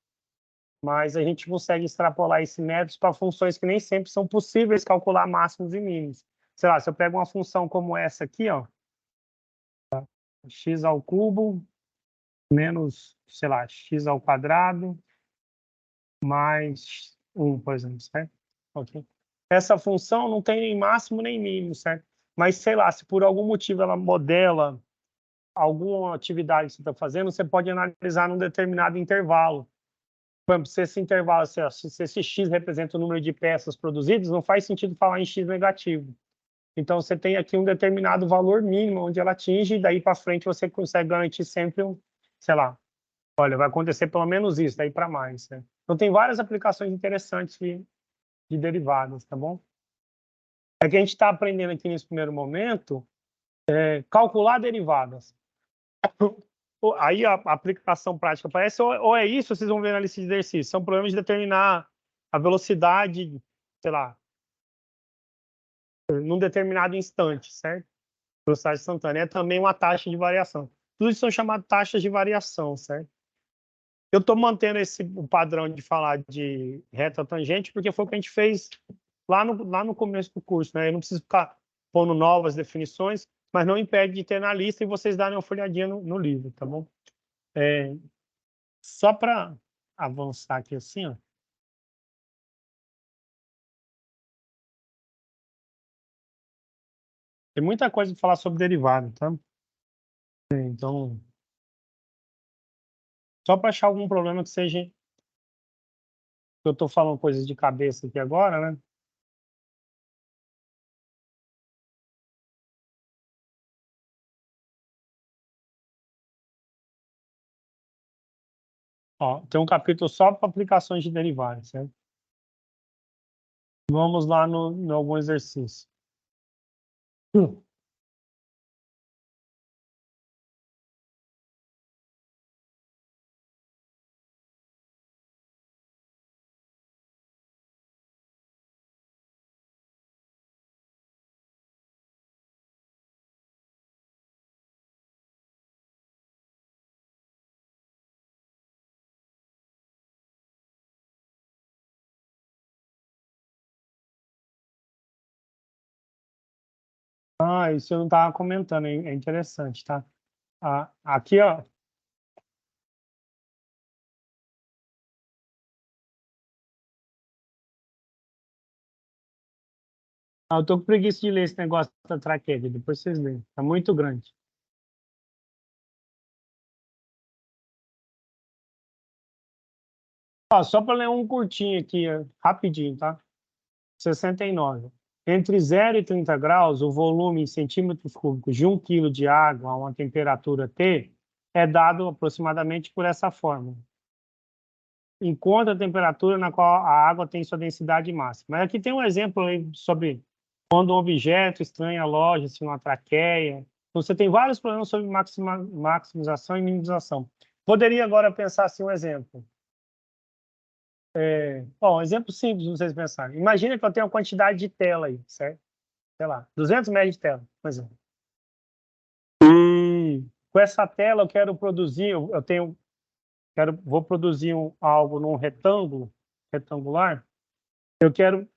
Mas a gente consegue extrapolar esse método para funções que nem sempre são possíveis calcular máximos e mínimos. Sei lá, se eu pego uma função como essa aqui, ó, x² menos, sei lá, x² mais 1, por exemplo, certo? Okay. Essa função não tem nem máximo nem mínimo, certo? Mas, sei lá, se por algum motivo ela modela alguma atividade que você está fazendo, você pode analisar num determinado intervalo. Por exemplo, se esse intervalo, se esse x representa o número de peças produzidas, não faz sentido falar em x negativo. Então, você tem aqui um determinado valor mínimo onde ela atinge, e daí para frente você consegue garantir sempre sei lá, olha, vai acontecer pelo menos isso, daí para mais, né? Então, tem várias aplicações interessantes de derivadas, tá bom? É que a gente está aprendendo aqui nesse primeiro momento calcular derivadas. Aí a aplicação prática parece, ou é isso, vocês vão ver na lista de exercícios, são problemas de determinar a velocidade, sei lá, num determinado instante, certo? Velocidade instantânea é também uma taxa de variação. Tudo isso são chamadas taxas de variação, certo? Eu estou mantendo o padrão de falar de reta tangente porque foi o que a gente fez lá no começo do curso, né? Eu não preciso ficar pondo novas definições, mas não impede de ter na lista e vocês darem uma folhadinha no livro, tá bom? Só para avançar aqui assim, ó. Tem muita coisa para falar sobre derivado, tá? Então, só para achar algum problema que seja... Eu estou falando coisas de cabeça aqui agora, né? Ó, tem um capítulo só para aplicações de derivados, certo? Vamos lá no algum exercício. Ah, isso eu não estava comentando, é interessante, tá? Aqui, ó. Eu tô com preguiça de ler esse negócio da traqueia, depois vocês leem. Tá muito grande. Ó, só para ler um curtinho aqui, rapidinho, tá? 69. Entre 0 e 30 graus, o volume em centímetros cúbicos de 1 kg de água a uma temperatura T é dado aproximadamente por essa fórmula. Encontra a temperatura na qual a água tem sua densidade máxima. Aqui tem um exemplo aí sobre quando um objeto estranho aloja-se numa traqueia. Então, você tem vários problemas sobre maximização e minimização. Poderia agora pensar assim um exemplo. Bom, um exemplo simples, não sei se pensarem. Imagina que eu tenho uma quantidade de tela aí, certo? Sei lá, 200 MB de tela, por exemplo. E com essa tela eu quero produzir, vou produzir algo num retangular. Eu quero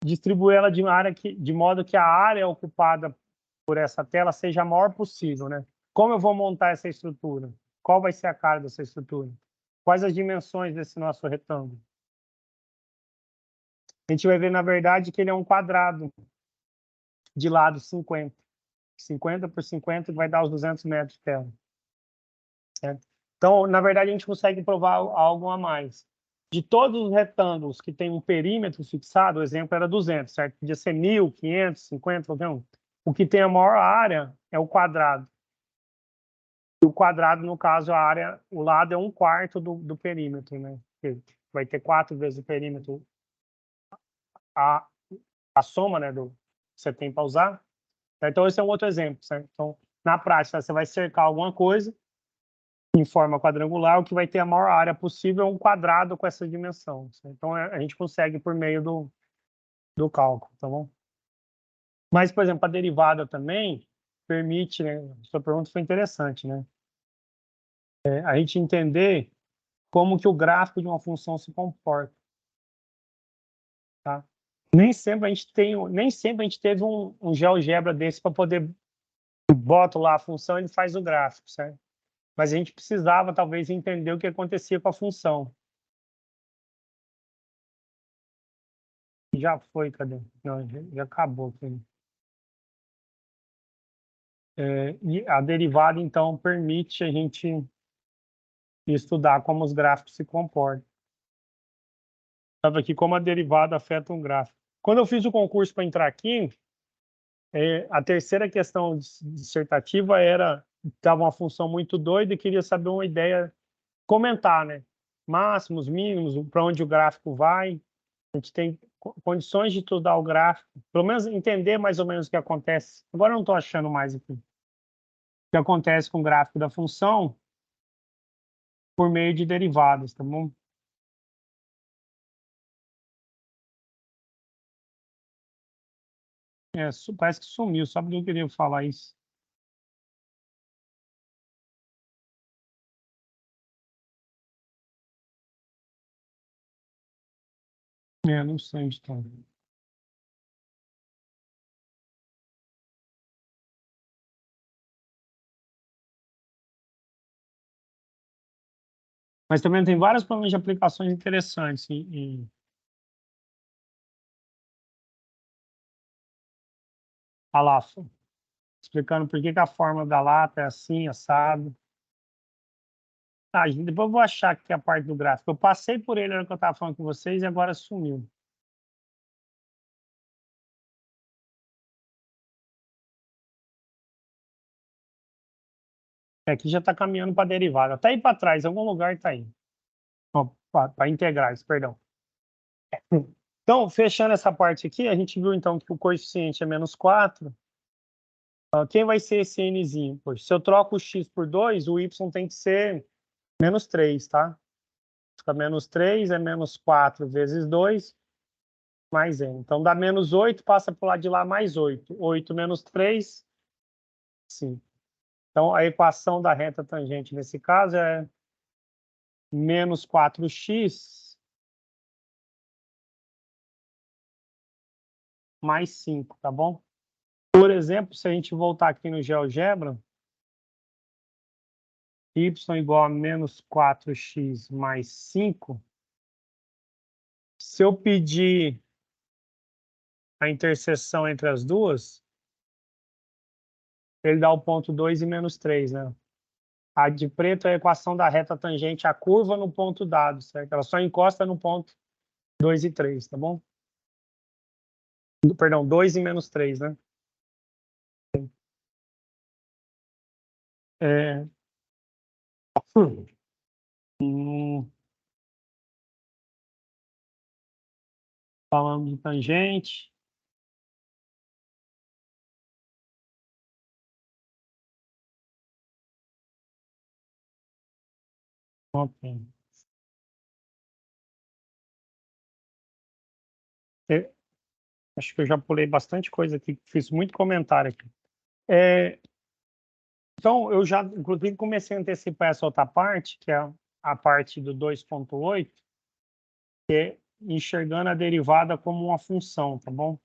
distribuir ela de modo que a área ocupada por essa tela seja a maior possível, né? Como eu vou montar essa estrutura? Qual vai ser a cara dessa estrutura? Quais as dimensões desse nosso retângulo? A gente vai ver, na verdade, que ele é um quadrado de lado 50. 50 por 50 vai dar os 200 metros de tela. Certo? Então, na verdade, a gente consegue provar algo a mais. De todos os retângulos que tem um perímetro fixado, o exemplo era 200, certo? Podia ser 1.000, 500, 50, qualquer um. O que tem a maior área é o quadrado. O quadrado, no caso, a área, o lado é 1/4 do perímetro, né? Vai ter 4 vezes o perímetro, a, a soma, né, do que você tem para usar. Então, esse é um outro exemplo, certo? Então, na prática, você vai cercar alguma coisa em forma quadrangular, o que vai ter a maior área possível é um quadrado com essa dimensão. Certo? Então, a gente consegue por meio do cálculo, tá bom? Mas, por exemplo, a derivada também permite, né? Sua pergunta foi interessante, né? A gente entender como que o gráfico de uma função se comporta, tá? Nem sempre a gente teve um GeoGebra desse para poder boto lá a função e ele faz o gráfico, certo? Mas a gente precisava talvez entender o que acontecia com a função. Já foi, cadê? Não, já acabou aqui. E a derivada então permite a gente estudar como os gráficos se comportam. Estava aqui como a derivada afeta um gráfico. Quando eu fiz o concurso para entrar aqui, a terceira questão dissertativa estava uma função muito doida e queria saber uma ideia comentar, né? Máximos, mínimos, para onde o gráfico vai. A gente tem condições de estudar o gráfico, pelo menos entender mais ou menos o que acontece. Agora eu não estou achando mais aqui. O que acontece com o gráfico da função por meio de derivadas, tá bom? Parece que sumiu, só porque eu queria falar isso. Não sei onde está. Mas também tem vários problemas de aplicações interessantes. A lá, explicando por que a forma da lata é assim, assado. Gente, depois eu vou achar aqui a parte do gráfico. Eu passei por ele na hora que eu estava falando com vocês e agora sumiu. Aqui já está caminhando para derivada. Até aí para trás, em algum lugar está aí. Para integrais, perdão. Então, fechando essa parte aqui, a gente viu então que o coeficiente é menos 4. Quem vai ser esse nzinho? Poxa, se eu troco o x por 2, o y tem que ser menos 3, tá? Fica menos 3 é menos 4 vezes 2 mais n. Então, dá menos 8, passa para o lado de lá mais 8. 8 menos 3, 5. Então, a equação da reta tangente nesse caso é menos 4x mais 5, tá bom? Por exemplo, se a gente voltar aqui no GeoGebra, y igual a menos 4x mais 5, se eu pedir a interseção entre as duas, ele dá o ponto 2 e menos 3, né? A de preto é a equação da reta tangente à curva no ponto dado, certo? Ela só encosta no ponto 2 e 3, tá bom? Perdão, 2 e menos 3, né? É... Falando de tangente. Ok. Eu acho que eu já pulei bastante coisa aqui, fiz muito comentário aqui. Então, eu já, inclusive, comecei a antecipar essa outra parte, que é a parte do 2.8, que é enxergando a derivada como uma função, tá bom?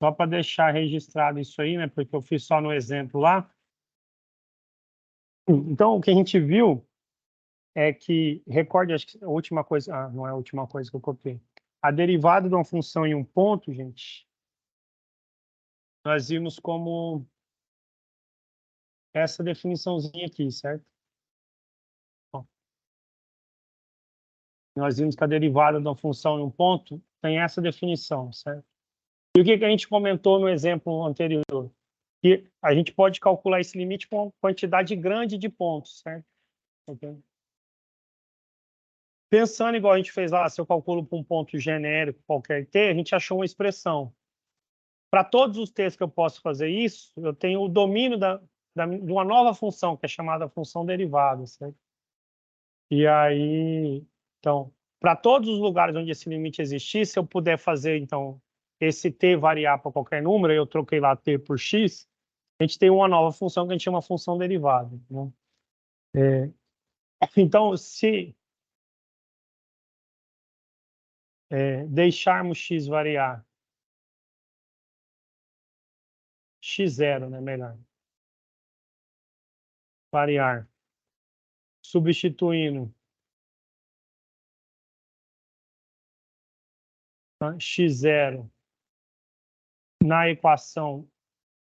Só para deixar registrado isso aí, né? Porque eu fiz só no exemplo lá. Então, o que a gente viu é que, recorde, acho que a última coisa, não é a última coisa que eu copiei. A derivada de uma função em um ponto, gente, nós vimos como essa definiçãozinha aqui, certo? Bom, nós vimos que a derivada de uma função em um ponto tem essa definição, certo? E o que a gente comentou no exemplo anterior? Que a gente pode calcular esse limite com quantidade grande de pontos, certo? Okay. Pensando igual a gente fez lá, se eu calculo para um ponto genérico qualquer t, a gente achou uma expressão. Para todos os t's que eu posso fazer isso, eu tenho o domínio de uma nova função, que é chamada função derivada, certo? E aí, então, para todos os lugares onde esse limite existir, se eu puder fazer, então, esse t variar para qualquer número, eu troquei lá t por x, a gente tem uma nova função que a gente chama função derivada, né? Então, se deixarmos x variar, x0, né, melhor, variar, substituindo, tá, x0 na equação,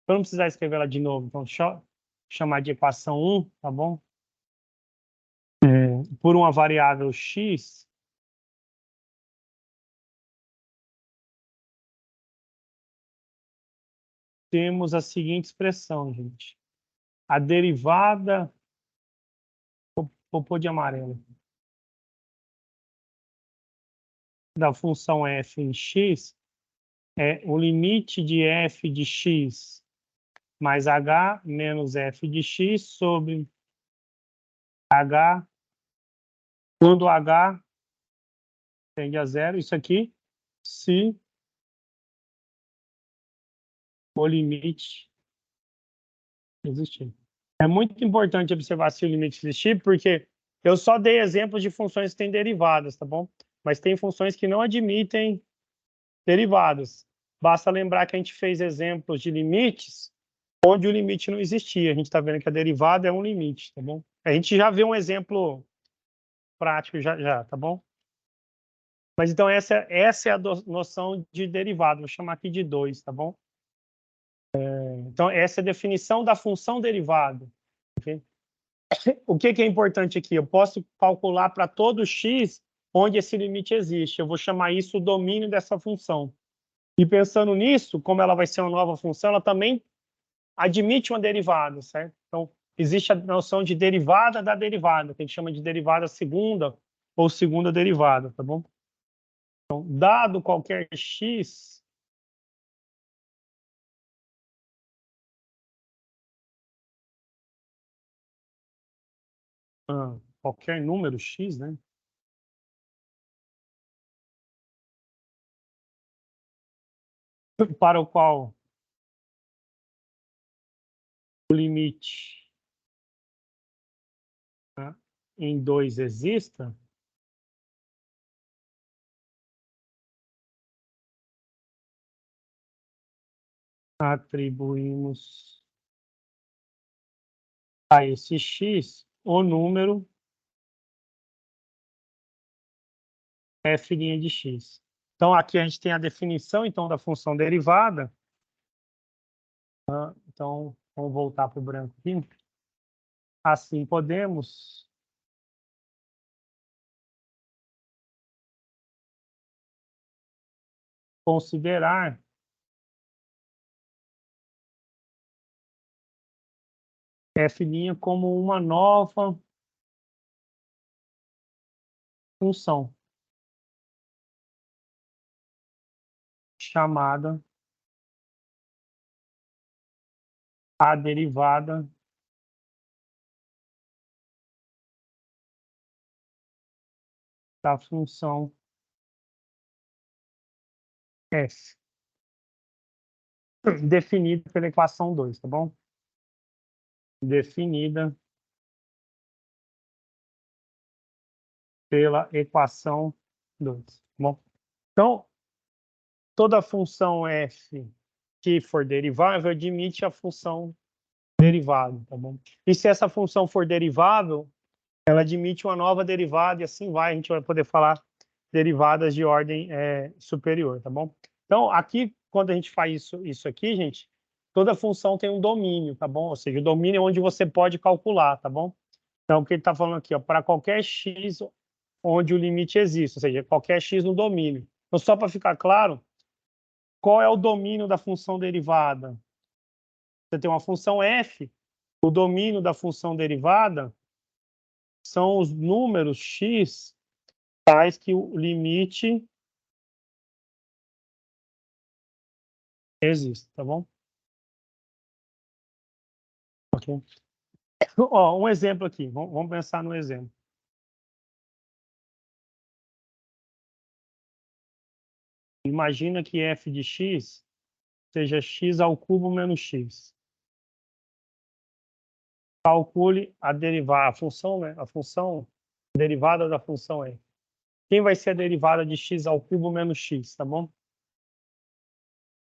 para não precisar escrever ela de novo, então deixa eu chamar de equação 1, tá bom? Por uma variável x, temos a seguinte expressão, gente. A derivada... Vou pôr de amarelo. Da função f em x é o limite de f de x mais h menos f de x sobre h, quando h tende a zero, isso aqui, se o limite existir. É muito importante observar se o limite existir, porque eu só dei exemplos de funções que têm derivadas, tá bom? Mas tem funções que não admitem derivadas. Basta lembrar que a gente fez exemplos de limites onde o limite não existia. A gente está vendo que a derivada é um limite, tá bom? A gente já vê um exemplo prático já, tá bom? Mas então essa é a noção de derivada. Vou chamar aqui de 2, tá bom? Então essa é a definição da função derivada. Okay? O que é importante aqui? Eu posso calcular para todo x onde esse limite existe. Eu vou chamar isso o domínio dessa função. E pensando nisso, como ela vai ser uma nova função, ela também admite uma derivada, certo? Então, existe a noção de derivada da derivada, que a gente chama de derivada segunda ou segunda derivada, tá bom? Então, dado qualquer x, qualquer número x, né? Para o qual o limite, né, em 2 exista, atribuímos a esse x o número f' de x. Então, aqui a gente tem a definição então, da função derivada. Então, vamos voltar para o branco aqui. Assim, podemos considerar f' como uma nova função chamada a derivada da função f, definida pela equação 2, tá bom? Definida pela equação 2, tá bom? Então, toda função f que for derivável admite a função derivada, tá bom? E se essa função for derivável, ela admite uma nova derivada e assim vai, a gente vai poder falar derivadas de ordem superior, tá bom? Então, aqui, quando a gente faz isso aqui, gente, toda função tem um domínio, tá bom? Ou seja, o domínio é onde você pode calcular, tá bom? Então, o que ele está falando aqui, ó, para qualquer x onde o limite existe, ou seja, qualquer x no domínio. Então, só para ficar claro, qual é o domínio da função derivada? Você tem uma função f, o domínio da função derivada são os números x tais que o limite existe, tá bom? Ok. Ó, um exemplo aqui, vamos pensar no exemplo. Imagina que f de x seja x ao cubo menos x. Calcule a derivada, a função, né? A função derivada da função f. Quem vai ser a derivada de x ao cubo menos x, tá bom?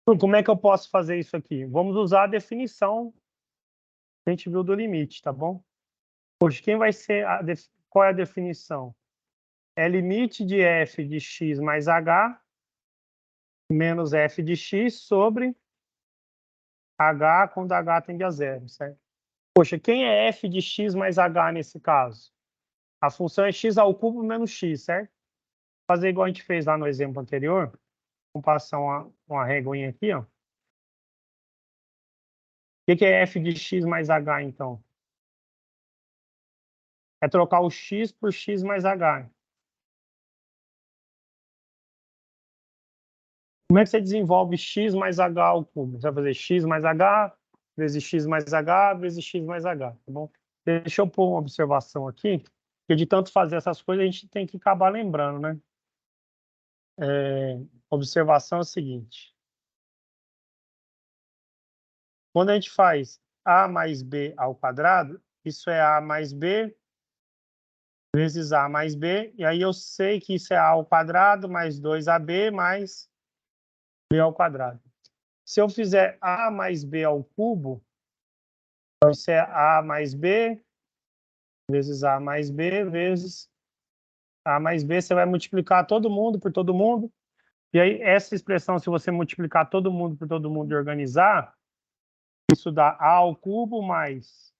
Então, como é que eu posso fazer isso aqui? Vamos usar a definição que a gente viu do limite, tá bom? Pois quem vai ser qual é a definição? É limite de f de x mais h menos f de x sobre h quando h tende a zero, certo? Poxa, quem é f de x mais h nesse caso? A função é x ao cubo menos x, certo? Vou fazer igual a gente fez lá no exemplo anterior. Vamos passar uma reguinha aqui, ó. que é f de x mais h, então? É trocar o x por x mais h. Como é que você desenvolve x mais h ao cubo? Você vai fazer x mais h vezes x mais h vezes x mais h, tá bom? Deixa eu pôr uma observação aqui, porque de tanto fazer essas coisas a gente tem que acabar lembrando, né? Observação é o seguinte. Quando a gente faz a mais b ao quadrado, isso é a mais b vezes a mais b, e aí eu sei que isso é a ao quadrado mais 2ab mais b ao quadrado. Se eu fizer a mais b ao cubo, então isso é a mais b vezes a mais b vezes a mais b, você vai multiplicar todo mundo por todo mundo, e aí essa expressão, se você multiplicar todo mundo por todo mundo e organizar, isso dá a ao cubo mais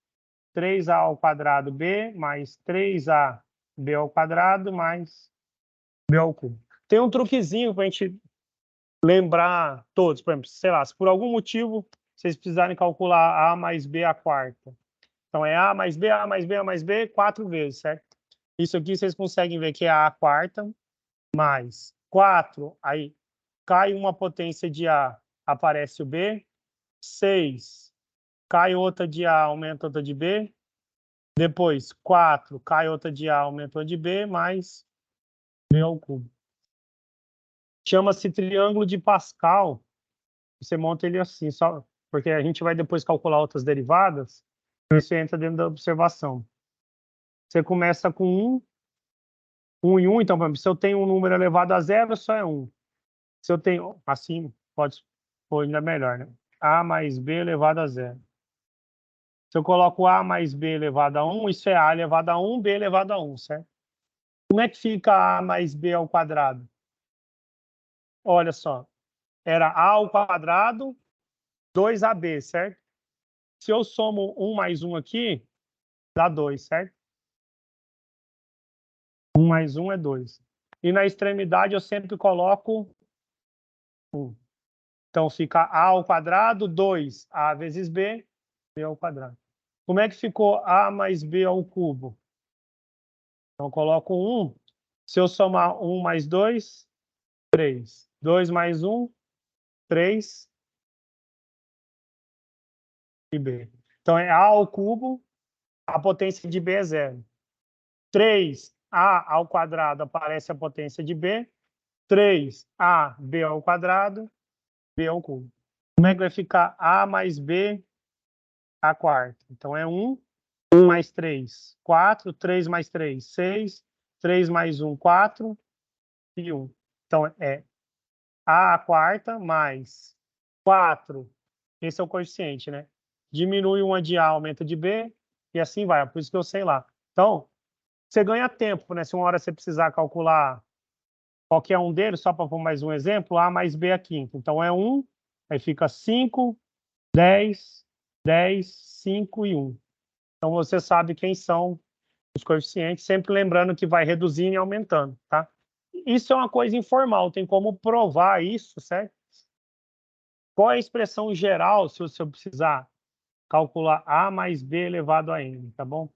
3a ao quadrado b mais 3ab ao quadrado mais b ao cubo. Tem um truquezinho para a gente lembrar todos, por exemplo, sei lá, se por algum motivo vocês precisarem calcular a mais b à quarta. Então é a mais b, a mais b, a mais b, 4 vezes, certo? Isso aqui vocês conseguem ver que é a quarta mais 4, aí cai uma potência de a, aparece o b, 6, cai outra de a, aumenta outra de b, depois 4, cai outra de a, aumenta outra de b, mais b ao cubo. Chama-se triângulo de Pascal. Você monta ele assim, só porque a gente vai depois calcular outras derivadas, isso entra dentro da observação. Você começa com 1 e 1, então, por exemplo, se eu tenho um número elevado a zero, só é 1. Se eu tenho, assim, pode pôr ainda melhor, né? A mais B elevado a zero. Se eu coloco A mais B elevado a 1, isso é A elevado a 1, B elevado a 1, certo? Como é que fica A mais B ao quadrado? Olha só, era A ao quadrado, 2AB, certo? Se eu somo 1 mais 1 aqui, dá 2, certo? 1 mais 1 é 2. E na extremidade eu sempre coloco 1. Então fica A ao quadrado, 2A vezes B, B ao quadrado. Como é que ficou A mais B ao cubo? Então eu coloco 1. Se eu somar 1 mais 2, 3. 2 mais 1, 3 e B. Então é A ao cubo, a potência de B é 0. 3A ao quadrado aparece a potência de B. 3AB ao quadrado, B ao cubo. Como é que vai ficar A mais B à quarta? Então é 1, 1 mais 3, 4, 3 mais 3, 6, 3 mais 1, 4 e 1. Então é A à quarta mais 4, esse é o coeficiente, né? Diminui uma de A, aumenta de B, e assim vai, por isso que eu sei lá. Então, você ganha tempo, né? Se uma hora você precisar calcular qualquer um deles, só para pôr mais um exemplo, A mais B à quinta. Então é 1, aí fica 5, 10, 10, 5 e 1. Então você sabe quem são os coeficientes, sempre lembrando que vai reduzindo e aumentando, tá? Isso é uma coisa informal, tem como provar isso, certo? Qual é a expressão geral se você precisar calcular A mais B elevado a N, tá bom?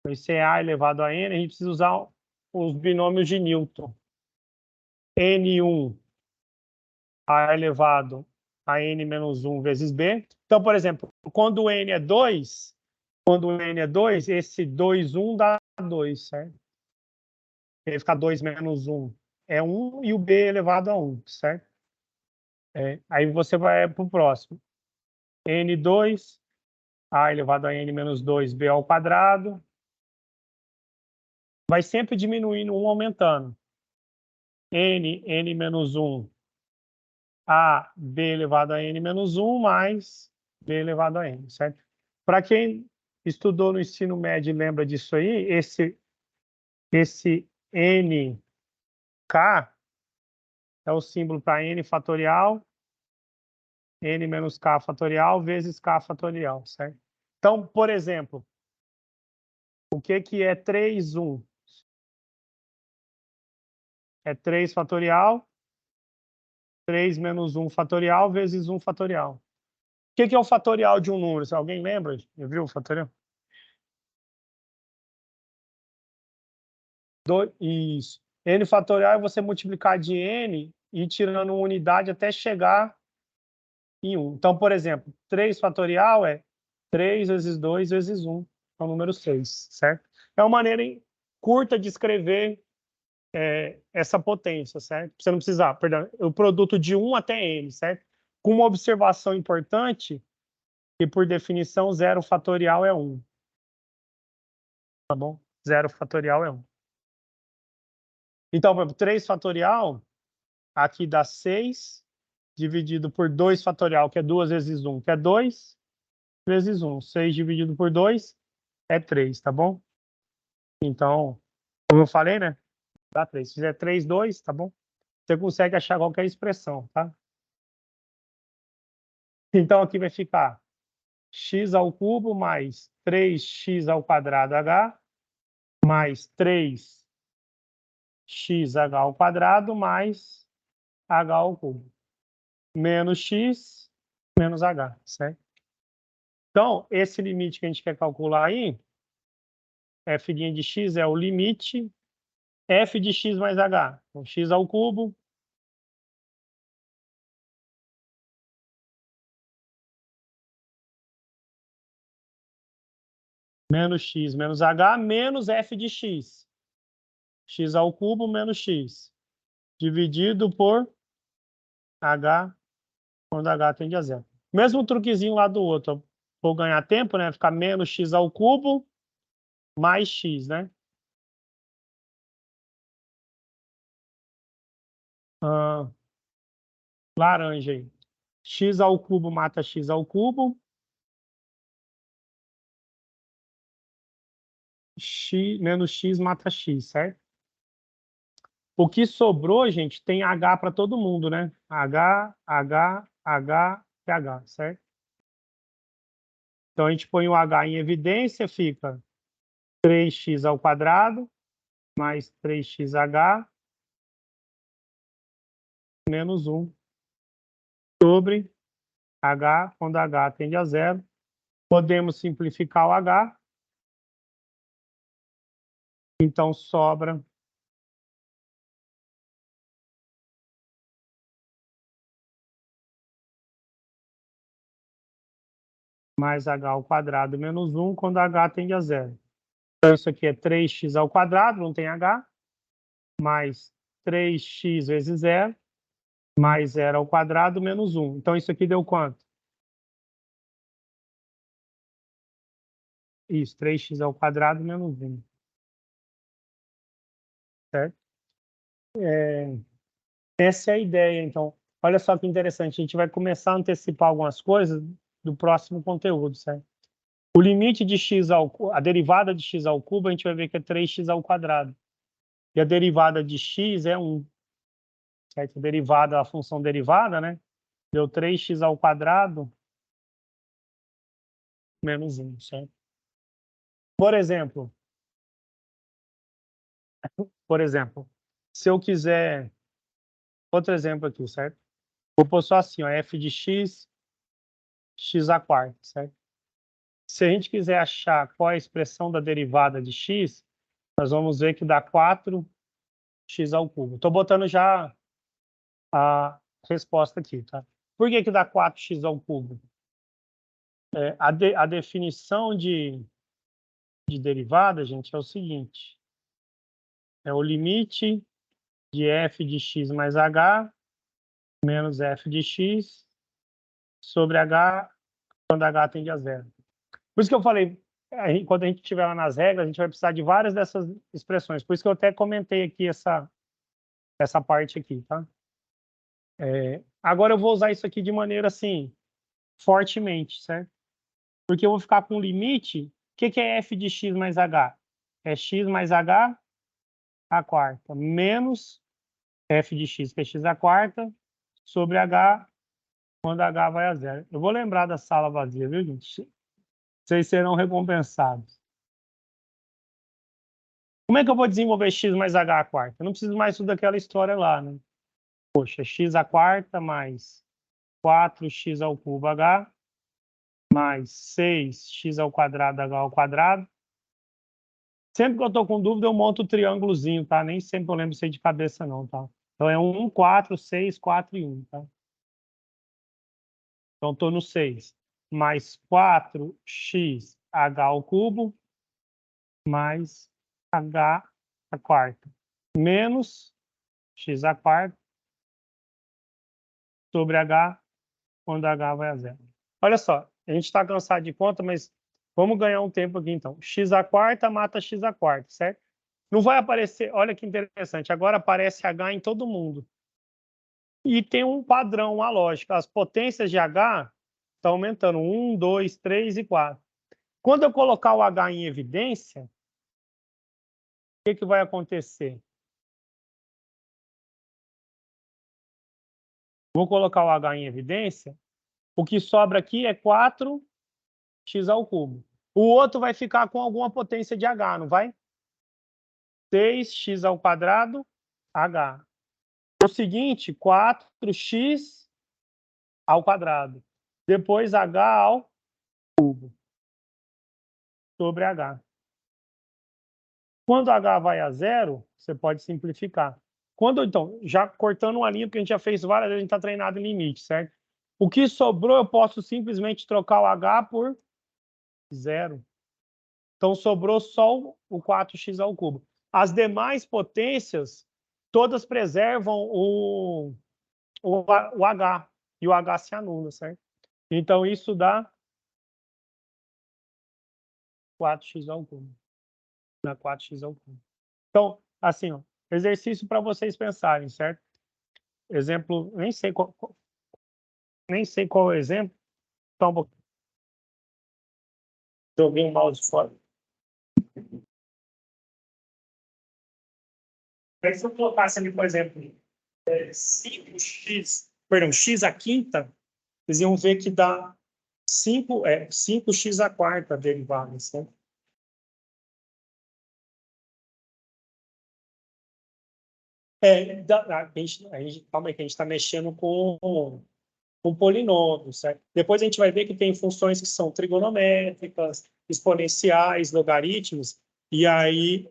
Então, isso é A elevado a N, a gente precisa usar os binômios de Newton. N1, A elevado a N menos 1 vezes B. Então, por exemplo, quando o N é 2, esse 2, 1 dá 2, certo? Ele fica 2 menos 1 é 1 e o B elevado a 1, certo? Aí você vai para o próximo. N2, A elevado a N menos 2, B ao quadrado. Vai sempre diminuindo, 1 aumentando. N menos 1, A, B elevado a N menos 1, mais B elevado a N, certo? Para quem estudou no ensino médio e lembra disso aí, esse NK é o símbolo para N fatorial, N menos K fatorial vezes K fatorial, certo? Então, por exemplo, o que é 3, 1? É 3 fatorial, 3 menos 1 fatorial vezes 1 fatorial. que é o fatorial de um número? Se alguém lembra? Já viu o fatorial? Isso. N fatorial é você multiplicar de N e ir tirando uma unidade até chegar em 1. Então, por exemplo, 3 fatorial é 3 vezes 2 vezes 1, é o número 6, certo? É uma maneira curta de escrever essa potência, certo? Você não precisa, perdão, o produto de 1 até N, certo? Com uma observação importante, que por definição 0 fatorial é 1. Tá bom? 0 fatorial é 1. Então, por exemplo, 3 fatorial, aqui dá 6, dividido por 2 fatorial, que é 2 vezes 1, que é 2, vezes 1. 6 dividido por 2 é 3, tá bom? Então, como eu falei, né? Dá 3. Se fizer 3, 2, tá bom? Você consegue achar qualquer expressão, tá? Então, aqui vai ficar x ao cubo mais 3x ao quadrado h mais 3x h ao quadrado mais h ao cubo. Menos x menos h, certo? Então, esse limite que a gente quer calcular aí, f' de x é o limite f de x mais h. Então, x ao cubo menos x menos h menos f de x. X ao cubo menos x. Dividido por h quando h tende a zero. Mesmo truquezinho lá do outro. Vou ganhar tempo, né? Ficar menos x ao cubo mais x, né? Laranja aí. X ao cubo mata x ao cubo. Menos x mata x, certo? O que sobrou, gente, tem h para todo mundo, né? H, H, H e H, certo? Então, a gente põe o h em evidência, fica 3x ao quadrado mais 3xh menos 1 sobre h quando h tende a zero. Podemos simplificar o h. Então, sobra mais h ao quadrado menos 1 quando h tende a zero. Então, isso aqui é 3x ao quadrado, não tem h, mais 3x vezes 0, mais 0 ao quadrado menos 1. Então, isso aqui deu quanto? Isso, 3x ao quadrado menos 1. Certo? Essa é a ideia, então. Olha só que interessante, a gente vai começar a antecipar algumas coisas do próximo conteúdo, certo? O limite de x a derivada de x ao cubo, a gente vai ver que é 3x ao quadrado. E a derivada de x é 1. Certo? A derivada, a função derivada, né? Deu 3x ao quadrado menos 1, certo? Por exemplo, se eu quiser... Outro exemplo aqui, certo? Vou pôr só assim, ó, f de x, x à quarta, certo? Se a gente quiser achar qual é a expressão da derivada de x, nós vamos ver que dá 4x ao cubo. Estou botando já a resposta aqui, tá? Por que dá 4x ao cubo? A definição de derivada, gente, é o seguinte. É o limite de f de x mais h menos f de x sobre h quando h tende a zero. Por isso que eu falei, quando a gente estiver lá nas regras, a gente vai precisar de várias dessas expressões. Por isso que eu até comentei aqui essa parte aqui, tá? Agora eu vou usar isso aqui de maneira assim, fortemente, certo? Porque eu vou ficar com o limite. O que é f de x mais h? É x mais h à quarta, menos f de x, que é x à quarta, sobre h quando h vai a zero. Eu vou lembrar da sala vazia, viu, gente? Vocês serão recompensados. Como é que eu vou desenvolver x mais h à quarta? Eu não preciso mais tudo daquela história lá, né? Poxa, x à quarta mais 4x ao cubo h mais 6x ao quadrado h ao quadrado. Sempre que eu estou com dúvida, eu monto o triângulozinho, tá? Nem sempre eu lembro isso aí de cabeça, não, tá? Então, é 1, 4, 6, 4 e 1, tá? Então, estou no 6. Mais 4x h ao cubo, mais h à quarta. Menos x à quarta sobre h, quando h vai a zero. Olha só, a gente está cansado de conta, mas vamos ganhar um tempo aqui, então. X à quarta mata x à quarta, certo? Não vai aparecer, olha que interessante, agora aparece h em todo mundo. E tem um padrão, uma lógica. As potências de h estão aumentando, 1, 2, 3 e 4. Quando eu colocar o h em evidência, o que vai acontecer? Vou colocar o h em evidência, o que sobra aqui é 4x ao cubo. O outro vai ficar com alguma potência de h, não vai? 6x ao quadrado, h. O seguinte, 4x ao quadrado. Depois h ao cubo sobre h. Quando h vai a zero, você pode simplificar. Então, já cortando uma linha, porque a gente já fez várias vezes, a gente está treinado em limite, certo? O que sobrou, eu posso simplesmente trocar o h por zero. Então, sobrou só o 4x ao cubo. As demais potências, todas preservam o h, e o h se anula, certo? Então, isso dá 4x ao cubo. Dá 4x ao cubo. Então, assim, ó, exercício para vocês pensarem, certo? Exemplo, nem sei qual é o exemplo. Então, joguei o mouse fora. Aí, se eu colocasse ali, por exemplo, 5x, perdão, x à quinta, vocês iam ver que dá 5x à quarta derivada, certo? Calma aí, que a gente está mexendo com polinômios, certo? Depois a gente vai ver que tem funções que são trigonométricas, exponenciais, logaritmos, e aí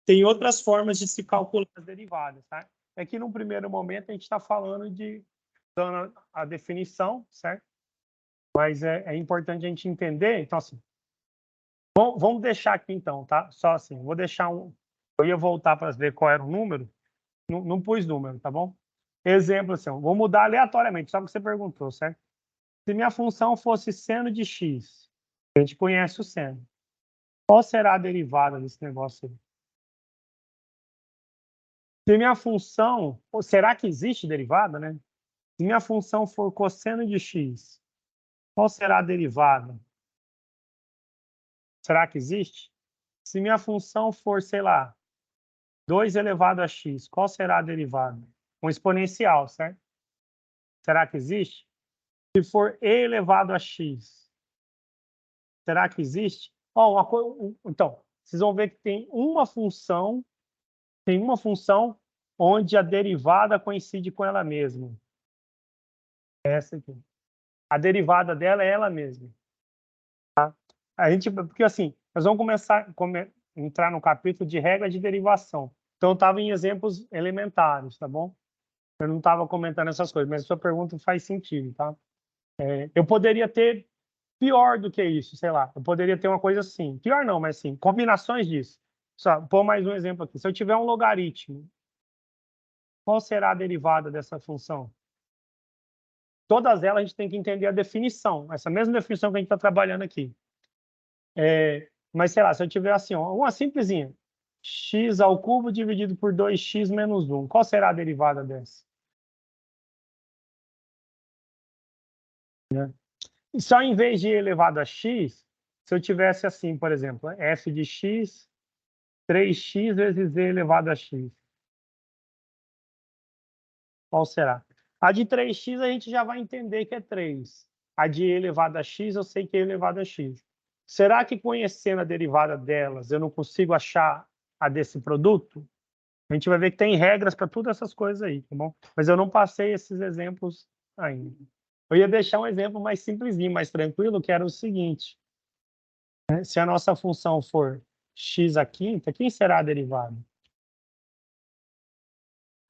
tem outras formas de se calcular as derivadas, tá? É que num primeiro momento a gente está falando dando a definição, certo? Mas é importante a gente entender, então assim, vamos deixar aqui então, tá? Só assim, vou deixar eu ia voltar para ver qual era o número, não pus número, tá bom? Exemplo assim, vou mudar aleatoriamente, só que você perguntou, certo? Se minha função fosse seno de x, a gente conhece o seno. Qual será a derivada desse negócio aí? Se minha função, ou será que existe derivada, né? Se minha função for cosseno de x, qual será a derivada? Será que existe? Se minha função for, sei lá, 2 elevado a x, qual será a derivada? Um exponencial, certo? Será que existe? Se for e elevado a x, será que existe? Então, vocês vão ver que tem uma função onde a derivada coincide com ela mesma. Essa aqui. A derivada dela é ela mesma. Tá? Porque assim, nós vamos entrar no capítulo de regra de derivação. Então, eu estava em exemplos elementares, tá bom? Eu não estava comentando essas coisas, mas a sua pergunta faz sentido, tá? Eu poderia ter pior do que isso, sei lá. Eu poderia ter uma coisa assim. Pior não, mas assim, combinações disso. Só, pôr mais um exemplo aqui. Se eu tiver um logaritmo, qual será a derivada dessa função? Todas elas a gente tem que entender a definição, essa mesma definição que a gente está trabalhando aqui. Mas, sei lá, se eu tiver assim, ó, uma simplesinha, x ao cubo dividido por 2x menos 1, qual será a derivada dessa? Né? E só em vez de elevado a x, se eu tivesse assim, por exemplo, f de x, 3x vezes e elevado a x. Qual será? A de 3x a gente já vai entender que é 3. A de e elevado a x eu sei que é elevado a x. Será que conhecendo a derivada delas eu não consigo achar a desse produto? A gente vai ver que tem regras para todas essas coisas aí, tá bom? Mas eu não passei esses exemplos ainda. Eu ia deixar um exemplo mais simplesinho, mais tranquilo, que era o seguinte. Né? Se a nossa função for x à quinta, quem será a derivada?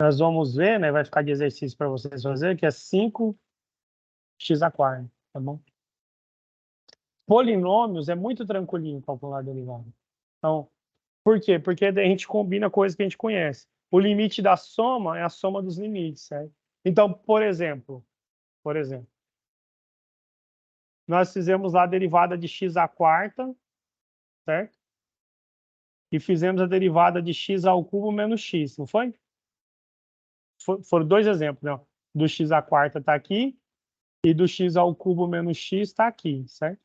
Nós vamos ver, né? Vai ficar de exercício para vocês fazer, que é 5x à quarta, tá bom? Polinômios é muito tranquilinho calcular a derivada. Então, por quê? Porque a gente combina coisas que a gente conhece. O limite da soma é a soma dos limites, certo? Então, por exemplo, nós fizemos lá a derivada de x à quarta, certo? E fizemos a derivada de x ao cubo menos x, não foi? Foram dois exemplos, né? Do x à quarta está aqui e do x ao cubo menos x está aqui, certo?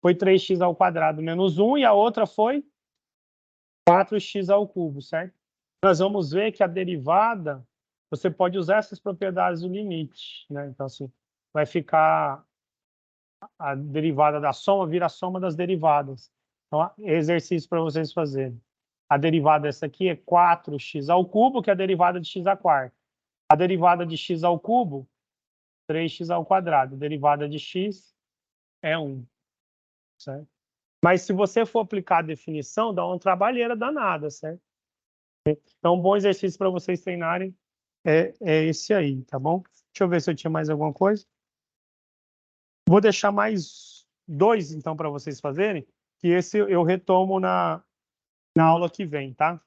Foi 3x ao quadrado menos 1 e a outra foi 4x ao cubo, certo? Nós vamos ver que a derivada, você pode usar essas propriedades do limite, né? Então, assim, vai ficar a derivada da soma, vira a soma das derivadas. Então, exercício para vocês fazerem. A derivada dessa aqui é 4x ao cubo, que é a derivada de x à quarta. A derivada de x ao cubo, 3x ao quadrado. A derivada de x é 1, certo? Mas se você for aplicar a definição, dá uma trabalheira danada, certo? Então, um bom exercício para vocês treinarem é esse aí, tá bom? Deixa eu ver se eu tinha mais alguma coisa. Vou deixar mais dois, então, para vocês fazerem, que esse eu retomo na aula que vem, tá?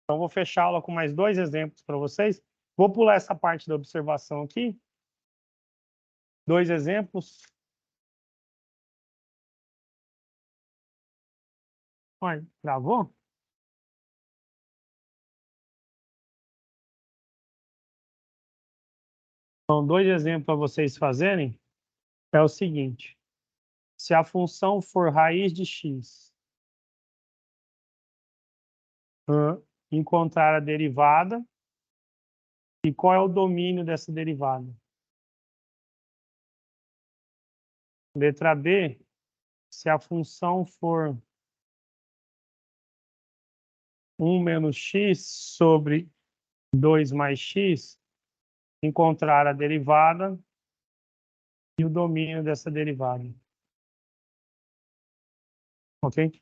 Então, vou fechar a aula com mais dois exemplos para vocês. Vou pular essa parte da observação aqui. Dois exemplos. Olha, gravou? Então, dois exemplos para vocês fazerem é o seguinte. Se a função for raiz de x, encontrar a derivada e qual é o domínio dessa derivada. Letra B, se a função for 1 menos x sobre 2 mais x, encontrar a derivada e o domínio dessa derivada. Ok?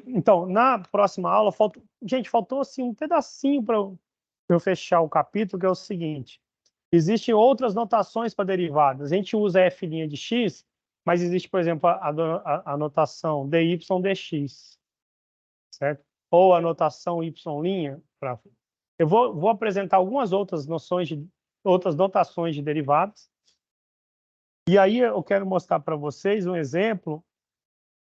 Então, na próxima aula, faltou assim, um pedacinho para eu fechar o capítulo, que é o seguinte. Existem outras notações para derivadas. A gente usa f' de x, mas existe, por exemplo, a notação dy dx, certo? Ou a notação y'. Eu vou apresentar algumas outras outras notações de derivadas. E aí eu quero mostrar para vocês um exemplo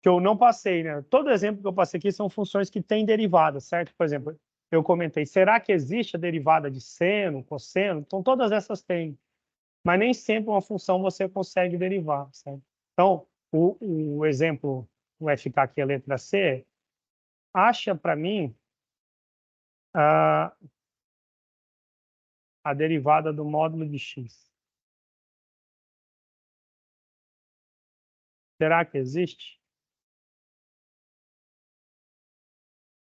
que eu não passei, né? Todo exemplo que eu passei aqui são funções que têm derivada, certo? Por exemplo, eu comentei, será que existe a derivada de seno, cosseno? Então, todas essas têm. Mas nem sempre uma função você consegue derivar, certo? Então, o exemplo que vai ficar aqui, a letra C, acha para mim a derivada do módulo de x. Será que existe?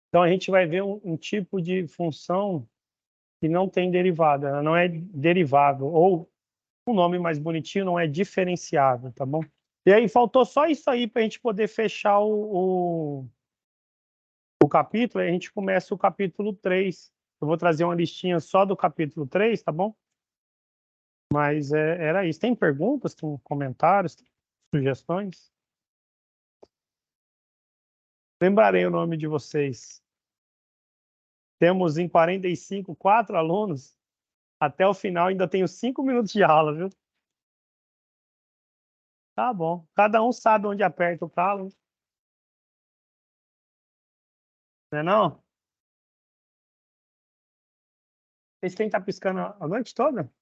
Então, a gente vai ver um tipo de função que não tem derivada, ela não é derivável, ou um nome mais bonitinho, não é diferenciável, tá bom? E aí, faltou só isso aí para a gente poder fechar o capítulo, aí a gente começa o capítulo 3. Eu vou trazer uma listinha só do capítulo 3, tá bom? Mas era isso. Tem perguntas, tem comentários, tem sugestões? Lembrarei o nome de vocês. Temos em 45, 4 alunos. Até o final ainda tenho 5 minutos de aula, viu? Tá bom. Cada um sabe onde aperta o calo. Não é não? Vocês têm que estar piscando a noite toda?